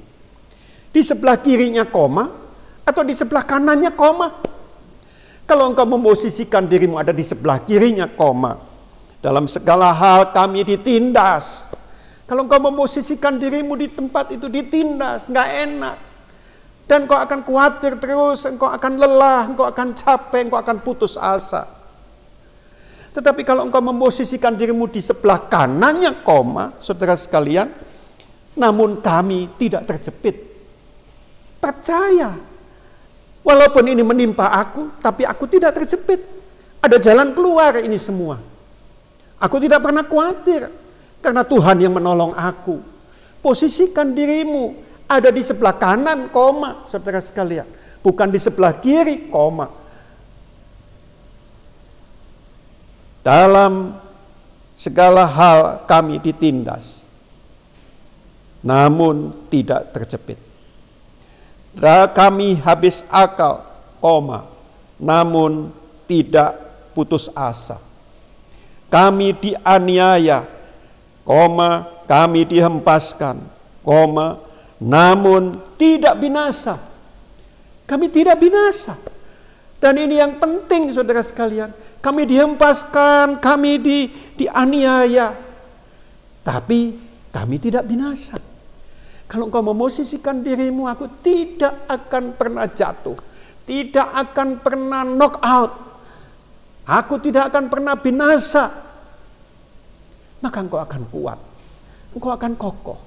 Di sebelah kirinya atau di sebelah kanannya Kalau engkau memposisikan dirimu ada di sebelah kirinya dalam segala hal kami ditindas. Kalau engkau memposisikan dirimu di tempat itu ditindas, nggak enak. Dan engkau akan khawatir terus, engkau akan lelah, engkau akan capek, engkau akan putus asa. Tetapi kalau engkau memposisikan dirimu di sebelah kanannya saudara sekalian, namun kami tidak terjepit. Percaya, walaupun ini menimpa aku, tapi aku tidak terjepit. Ada jalan keluar ini semua. Aku tidak pernah khawatir, karena Tuhan yang menolong aku. Posisikan dirimu ada di sebelah kanan, saudara sekalian. Bukan di sebelah kiri, Dalam segala hal kami ditindas, namun tidak terjepit. Kami habis akal, namun tidak putus asa. Kami dianiaya, kami dihempaskan, namun tidak binasa. Kami tidak binasa. Dan ini yang penting, saudara sekalian. Kami dihempaskan, kami dianiaya, tapi kami tidak binasa. Kalau engkau memosisikan dirimu, aku tidak akan pernah jatuh, tidak akan pernah knock out, aku tidak akan pernah binasa, maka engkau akan kuat, engkau akan kokoh.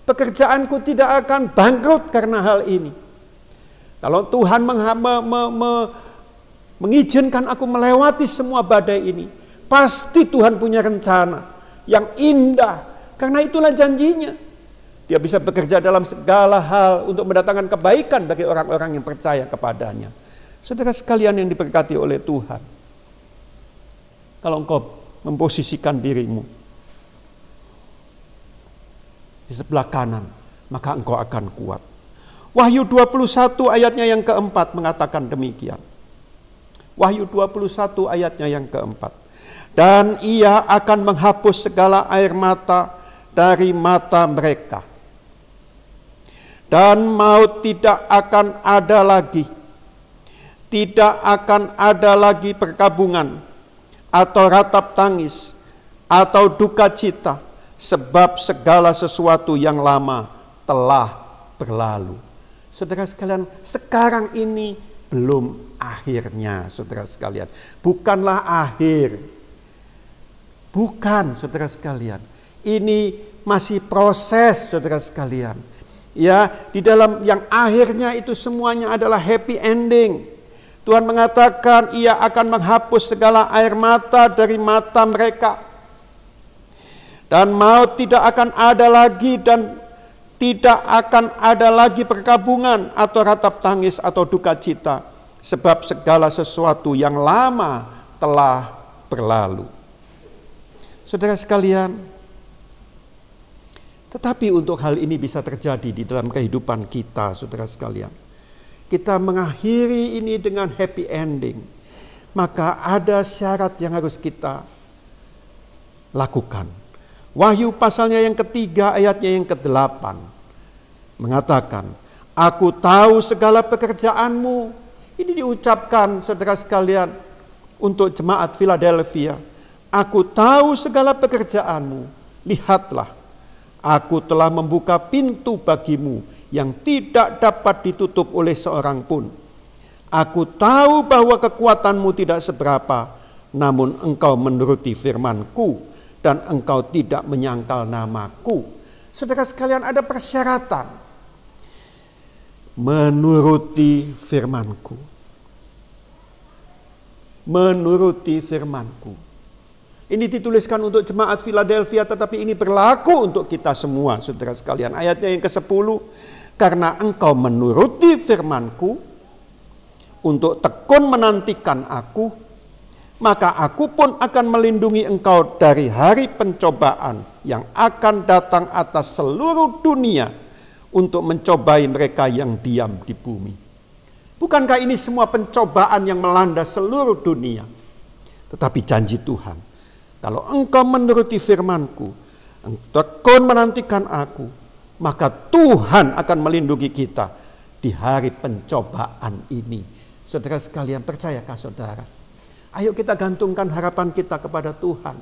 Pekerjaanku tidak akan bangkrut karena hal ini. Kalau Tuhan mengizinkan aku melewati semua badai ini, pasti Tuhan punya rencana yang indah. Karena itulah janjinya. Dia bisa bekerja dalam segala hal untuk mendatangkan kebaikan bagi orang-orang yang percaya kepadanya. Saudara sekalian yang diberkati oleh Tuhan, kalau engkau memposisikan dirimu di sebelah kanan, maka engkau akan kuat. Wahyu 21 ayatnya yang keempat mengatakan demikian. Wahyu 21 ayatnya yang keempat. Dan ia akan menghapus segala air mata dari mata mereka. dan maut tidak akan ada lagi. Tidak akan ada lagi perkabungan atau ratap tangis atau duka cita, sebab segala sesuatu yang lama telah berlalu. Saudara sekalian, sekarang ini belum akhirnya, saudara sekalian. Bukanlah akhir. Bukan, saudara sekalian. Ini masih proses, saudara sekalian. Ya, di dalam yang akhirnya itu semuanya adalah happy ending. Tuhan mengatakan Ia akan menghapus segala air mata dari mata mereka. Dan maut tidak akan ada lagi, dan tidak akan ada lagi perkabungan atau ratap tangis atau duka cita, sebab segala sesuatu yang lama telah berlalu. Saudara sekalian, tetapi untuk hal ini bisa terjadi di dalam kehidupan kita, saudara sekalian, kita mengakhiri ini dengan happy ending, maka ada syarat yang harus kita lakukan. Wahyu pasalnya yang ketiga ayatnya yang ke-8 mengatakan, aku tahu segala pekerjaanmu. Ini diucapkan, saudara sekalian, untuk jemaat Philadelphia. Aku tahu segala pekerjaanmu. Lihatlah, aku telah membuka pintu bagimu yang tidak dapat ditutup oleh seorang pun. Aku tahu bahwa kekuatanmu tidak seberapa, namun engkau menuruti firman-Ku dan engkau tidak menyangkal nama-Ku. Saudara sekalian, ada persyaratan. Menuruti firman-Ku. Menuruti firman-Ku. Ini dituliskan untuk jemaat Philadelphia, tetapi ini berlaku untuk kita semua, saudara sekalian. Ayatnya yang ke-10, karena engkau menuruti firman-Ku untuk tekun menantikan Aku, maka Aku pun akan melindungi engkau dari hari pencobaan yang akan datang atas seluruh dunia untuk mencobai mereka yang diam di bumi. Bukankah ini semua pencobaan yang melanda seluruh dunia? Tetapi janji Tuhan, kalau engkau menuruti firman-Ku, tekun menantikan Aku, maka Tuhan akan melindungi kita di hari pencobaan ini. Saudara sekalian, percayakah saudara? Ayo kita gantungkan harapan kita kepada Tuhan.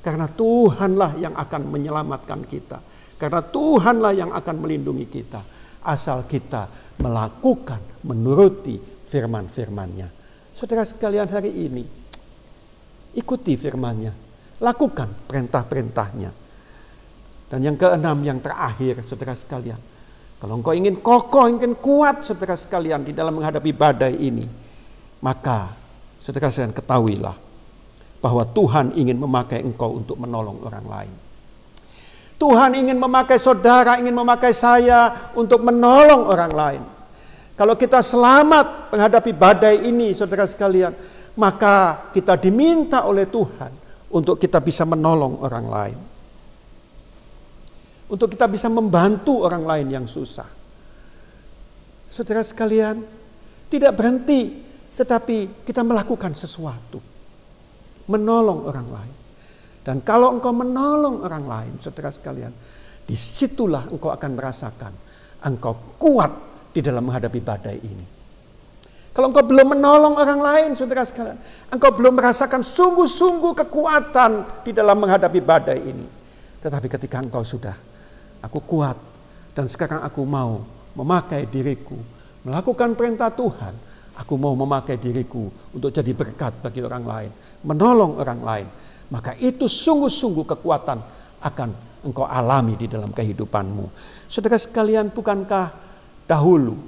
Karena Tuhanlah yang akan menyelamatkan kita. Karena Tuhanlah yang akan melindungi kita. Asal kita melakukan, menuruti firman-firman-Nya. Saudara sekalian, hari ini ikuti firman-Nya. Lakukan perintah-perintah-Nya. Dan yang keenam, yang terakhir, saudara sekalian. Kalau engkau ingin kokoh, ingin kuat, saudara sekalian, di dalam menghadapi badai ini, maka saudara sekalian, ketahuilah bahwa Tuhan ingin memakai engkau untuk menolong orang lain. Tuhan ingin memakai saudara, ingin memakai saya untuk menolong orang lain. Kalau kita selamat menghadapi badai ini, saudara sekalian, maka kita diminta oleh Tuhan untuk kita bisa menolong orang lain. Untuk kita bisa membantu orang lain yang susah. Saudara sekalian, tidak berhenti, tetapi kita melakukan sesuatu. Menolong orang lain. Dan kalau engkau menolong orang lain, saudara sekalian, disitulah engkau akan merasakan engkau kuat di dalam menghadapi badai ini. Kalau engkau belum menolong orang lain, saudara sekalian, engkau belum merasakan sungguh-sungguh kekuatan di dalam menghadapi badai ini. Tetapi ketika engkau sudah, aku kuat, dan sekarang aku mau memakai diriku, melakukan perintah Tuhan, aku mau memakai diriku untuk jadi berkat bagi orang lain, menolong orang lain. Maka itu sungguh-sungguh kekuatan akan engkau alami di dalam kehidupanmu. Saudara sekalian, bukankah dahulu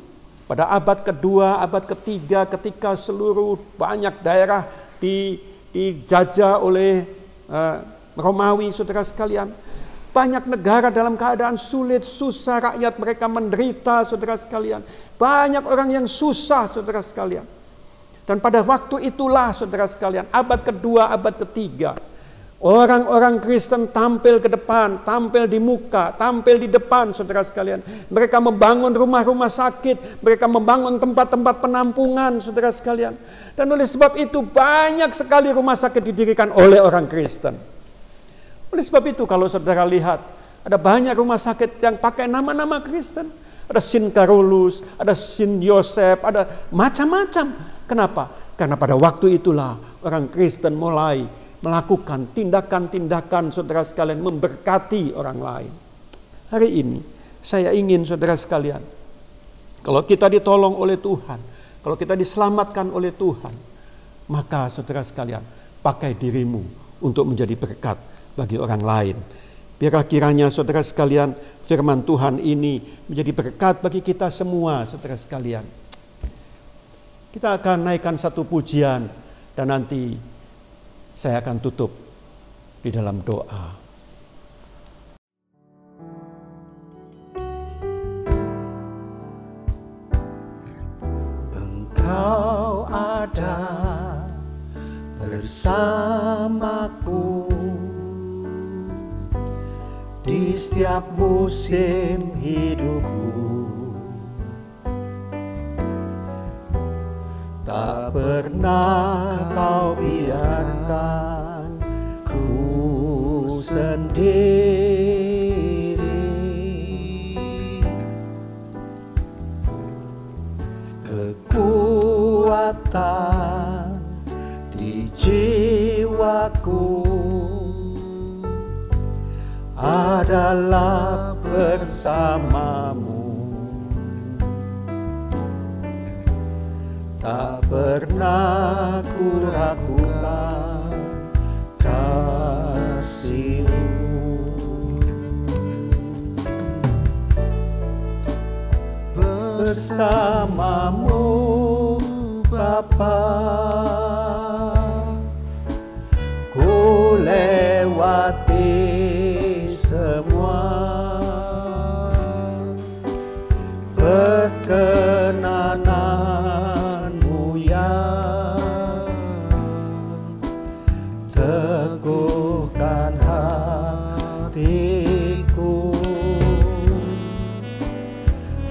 pada abad kedua, abad ketiga, ketika seluruh banyak daerah dijajah oleh Romawi, saudara sekalian, banyak negara dalam keadaan sulit, susah, rakyat mereka menderita, saudara sekalian. Banyak orang yang susah, saudara sekalian. Dan pada waktu itulah, saudara sekalian, abad kedua, abad ketiga, orang-orang Kristen tampil ke depan, tampil di muka, tampil di depan, saudara sekalian. Mereka membangun rumah-rumah sakit, mereka membangun tempat-tempat penampungan, saudara sekalian. Dan oleh sebab itu banyak sekali rumah sakit didirikan oleh orang Kristen. Oleh sebab itu kalau saudara lihat Ada banyak rumah sakit yang pakai nama-nama Kristen. Ada Sin Carolus, ada Sin Yosef, ada macam-macam. Kenapa? Karena pada waktu itulah orang Kristen mulai melakukan tindakan-tindakan, saudara sekalian, memberkati orang lain. Hari ini saya ingin saudara sekalian, kalau kita ditolong oleh Tuhan, kalau kita diselamatkan oleh Tuhan, maka saudara sekalian, pakai dirimu untuk menjadi berkat bagi orang lain. Biarlah kiranya saudara sekalian, firman Tuhan ini menjadi berkat bagi kita semua, saudara sekalian. Kita akan naikkan satu pujian dan nanti saya akan tutup di dalam doa. Engkau ada bersamaku di setiap musim hidupku. Tak pernah kau biarkan ku sendiri. Kekuatan di jiwaku adalah bersamamu. Tak pernah ku ragukan kasih-Mu. Bersamamu Bapa, ku lewati semua. Perkenananmu yang teguhkan hatiku.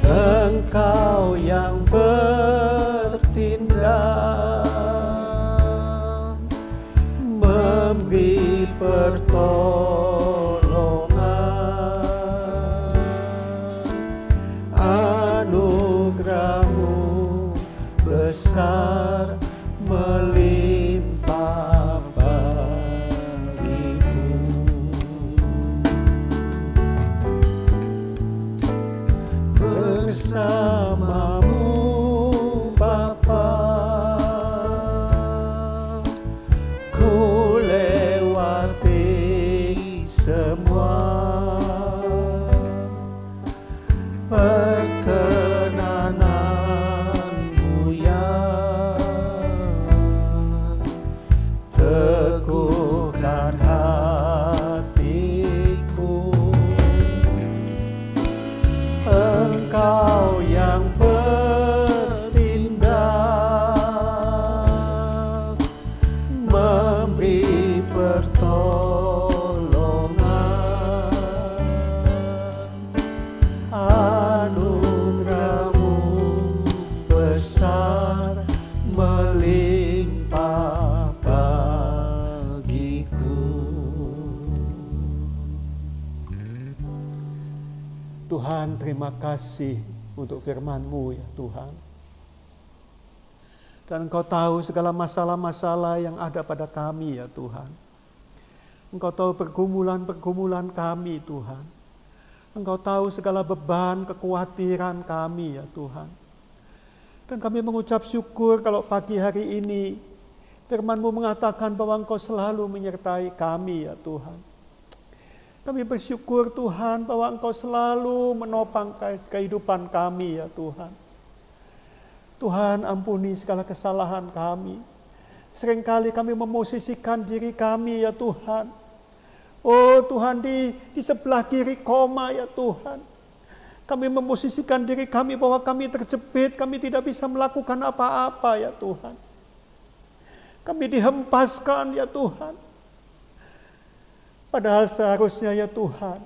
Engkau yang bertindak, memberi pertolongan. Anugerah-Mu besar melimpah bagiku. Bersama-Mu Bapa, ku lewati semua. Perkenanan-Mu yang teguhkan hatiku. Engkau yang bertindak, memberi pertolongan. Anugerah-Mu besar melimpah bagiku. Tuhan, terima kasih untuk firman-Mu ya Tuhan. Dan Engkau tahu segala masalah-masalah yang ada pada kami ya Tuhan. Engkau tahu pergumulan-pergumulan kami Tuhan. Engkau tahu segala beban, kekhawatiran kami ya Tuhan. Dan kami mengucap syukur kalau pagi hari ini firman-Mu mengatakan bahwa Engkau selalu menyertai kami ya Tuhan. Kami bersyukur Tuhan bahwa Engkau selalu menopang kehidupan kami ya Tuhan. Tuhan, ampuni segala kesalahan kami. Seringkali kami memosisikan diri kami ya Tuhan. Oh Tuhan, di sebelah kiri koma ya Tuhan. Kami memosisikan diri kami bahwa kami terjepit, kami tidak bisa melakukan apa-apa ya Tuhan. Kami dihempaskan ya Tuhan. Padahal seharusnya ya Tuhan,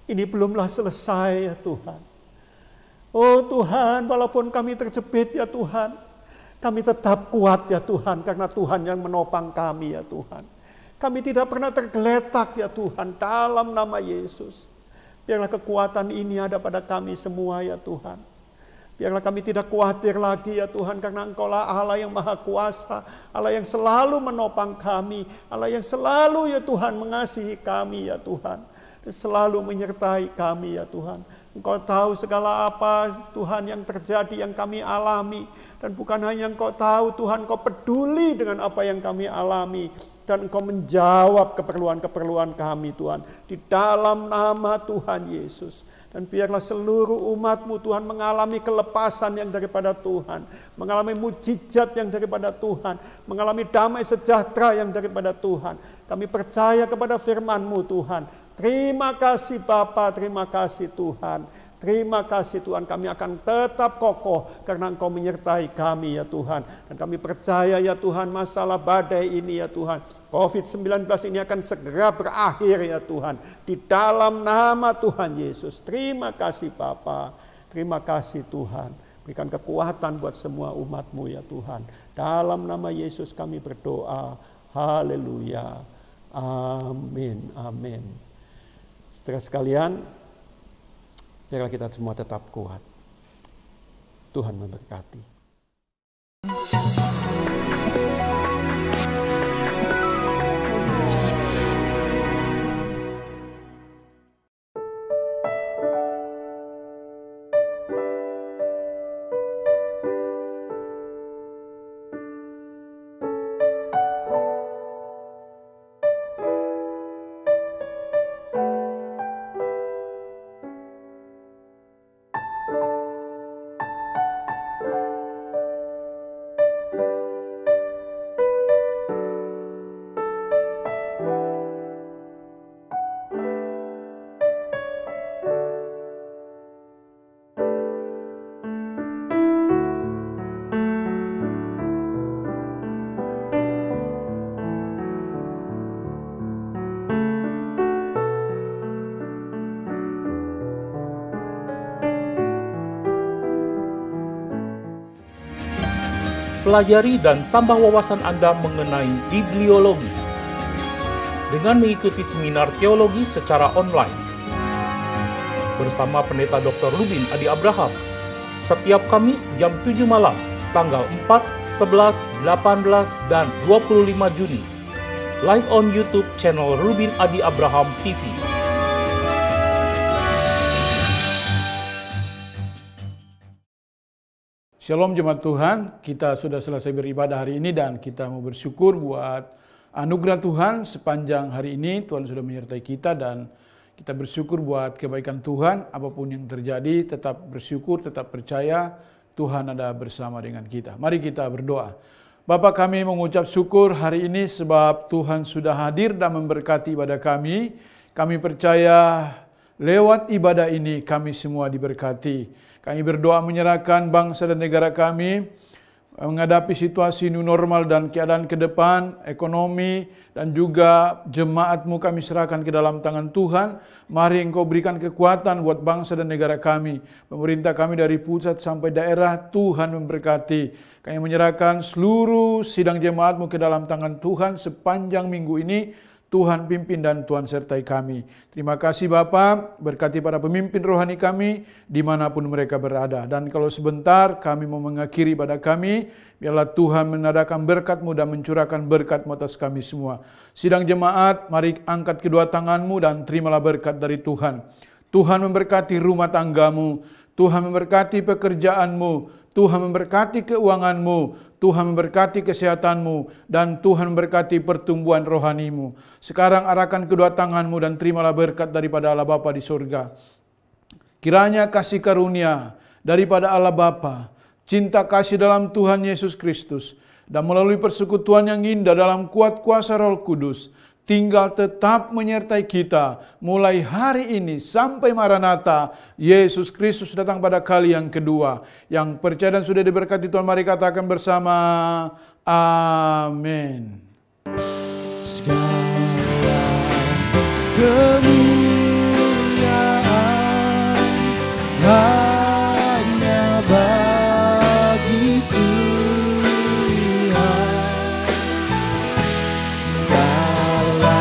ini belumlah selesai ya Tuhan. Oh Tuhan, walaupun kami terjepit ya Tuhan, kami tetap kuat ya Tuhan, karena Tuhan yang menopang kami ya Tuhan. Kami tidak pernah tergeletak ya Tuhan, dalam nama Yesus. Biarlah kekuatan ini ada pada kami semua ya Tuhan. Biarlah kami tidak khawatir lagi ya Tuhan, karena Engkau-lah Allah yang Maha Kuasa, Allah yang selalu menopang kami, Allah yang selalu ya Tuhan mengasihi kami ya Tuhan, dan selalu menyertai kami ya Tuhan. Engkau tahu segala apa Tuhan yang terjadi, yang kami alami, dan bukan hanya Engkau tahu Tuhan, Engkau peduli dengan apa yang kami alami. Dan Engkau menjawab keperluan-keperluan kami Tuhan, di dalam nama Tuhan Yesus. Dan biarlah seluruh umat-Mu Tuhan mengalami kelepasan yang daripada Tuhan, mengalami mujizat yang daripada Tuhan, mengalami damai sejahtera yang daripada Tuhan. Kami percaya kepada firman-Mu Tuhan. Terima kasih Bapa, terima kasih Tuhan. Terima kasih Tuhan, kami akan tetap kokoh karena Engkau menyertai kami ya Tuhan. Dan kami percaya ya Tuhan, masalah badai ini ya Tuhan, COVID-19 ini akan segera berakhir ya Tuhan. Di dalam nama Tuhan Yesus. Terima kasih Bapa, terima kasih Tuhan. Berikan kekuatan buat semua umat-Mu ya Tuhan. Dalam nama Yesus kami berdoa. Haleluya. Amin. Amin. Saudara sekalian, biarlah kita semua tetap kuat. Tuhan memberkati. Pelajari dan tambah wawasan Anda mengenai bibliologi dengan mengikuti seminar teologi secara online bersama Pendeta Dr. Rubin Adi Abraham setiap Kamis jam 7 malam tanggal 4, 11, 18, dan 25 Juni live on YouTube channel Rubin Adi Abraham TV. Shalom jemaat Tuhan, kita sudah selesai beribadah hari ini dan kita mau bersyukur buat anugerah Tuhan sepanjang hari ini. Tuhan sudah menyertai kita dan kita bersyukur buat kebaikan Tuhan. Apapun yang terjadi, tetap bersyukur, tetap percaya Tuhan ada bersama dengan kita. Mari kita berdoa. Bapa, kami mengucap syukur hari ini sebab Tuhan sudah hadir dan memberkati ibadah kami. Kami percaya lewat ibadah ini kami semua diberkati. Kami berdoa menyerahkan bangsa dan negara kami menghadapi situasi new normal dan keadaan ke depan, ekonomi, dan juga jemaat-Mu kami serahkan ke dalam tangan Tuhan. Mari Engkau berikan kekuatan buat bangsa dan negara kami. Pemerintah kami dari pusat sampai daerah, Tuhan memberkati. Kami menyerahkan seluruh sidang jemaat-Mu ke dalam tangan Tuhan sepanjang minggu ini. Tuhan pimpin dan Tuhan sertai kami. Terima kasih Bapa, berkati para pemimpin rohani kami dimanapun mereka berada. Dan kalau sebentar kami mau mengakhiri pada kami, biarlah Tuhan menadakan berkat-Mu dan mencurahkan berkat-Mu atas kami semua. Sidang jemaat, mari angkat kedua tangan-Mu dan terimalah berkat dari Tuhan. Tuhan memberkati rumah tanggamu, Tuhan memberkati pekerjaan-Mu, Tuhan memberkati keuangan-Mu, Tuhan memberkati kesehatan-Mu, dan Tuhan memberkati pertumbuhan rohani-Mu. Sekarang arahkan kedua tangan-Mu dan terimalah berkat daripada Allah Bapa di surga. Kiranya kasih karunia daripada Allah Bapa, cinta kasih dalam Tuhan Yesus Kristus, dan melalui persekutuan yang indah dalam kuat kuasa Roh Kudus, tinggal tetap menyertai kita mulai hari ini sampai Maranatha. Yesus Kristus datang pada kali yang kedua. Yang percaya dan sudah diberkati Tuhan, mari katakan bersama, amin. Segala kemuliaan hanya bagi Tuhan. Segala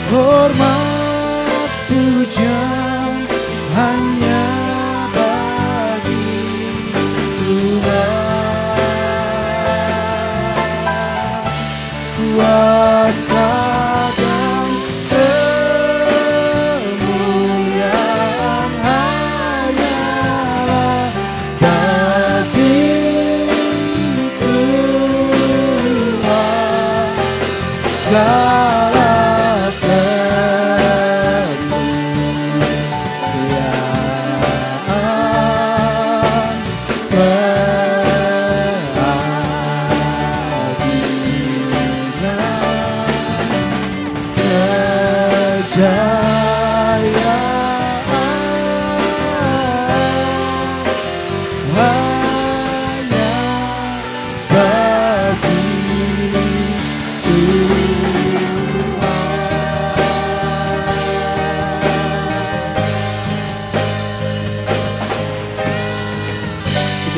hormat puja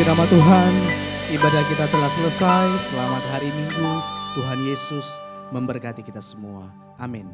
Puji nama Tuhan, ibadah kita telah selesai. Selamat hari Minggu. Tuhan Yesus memberkati kita semua. Amin.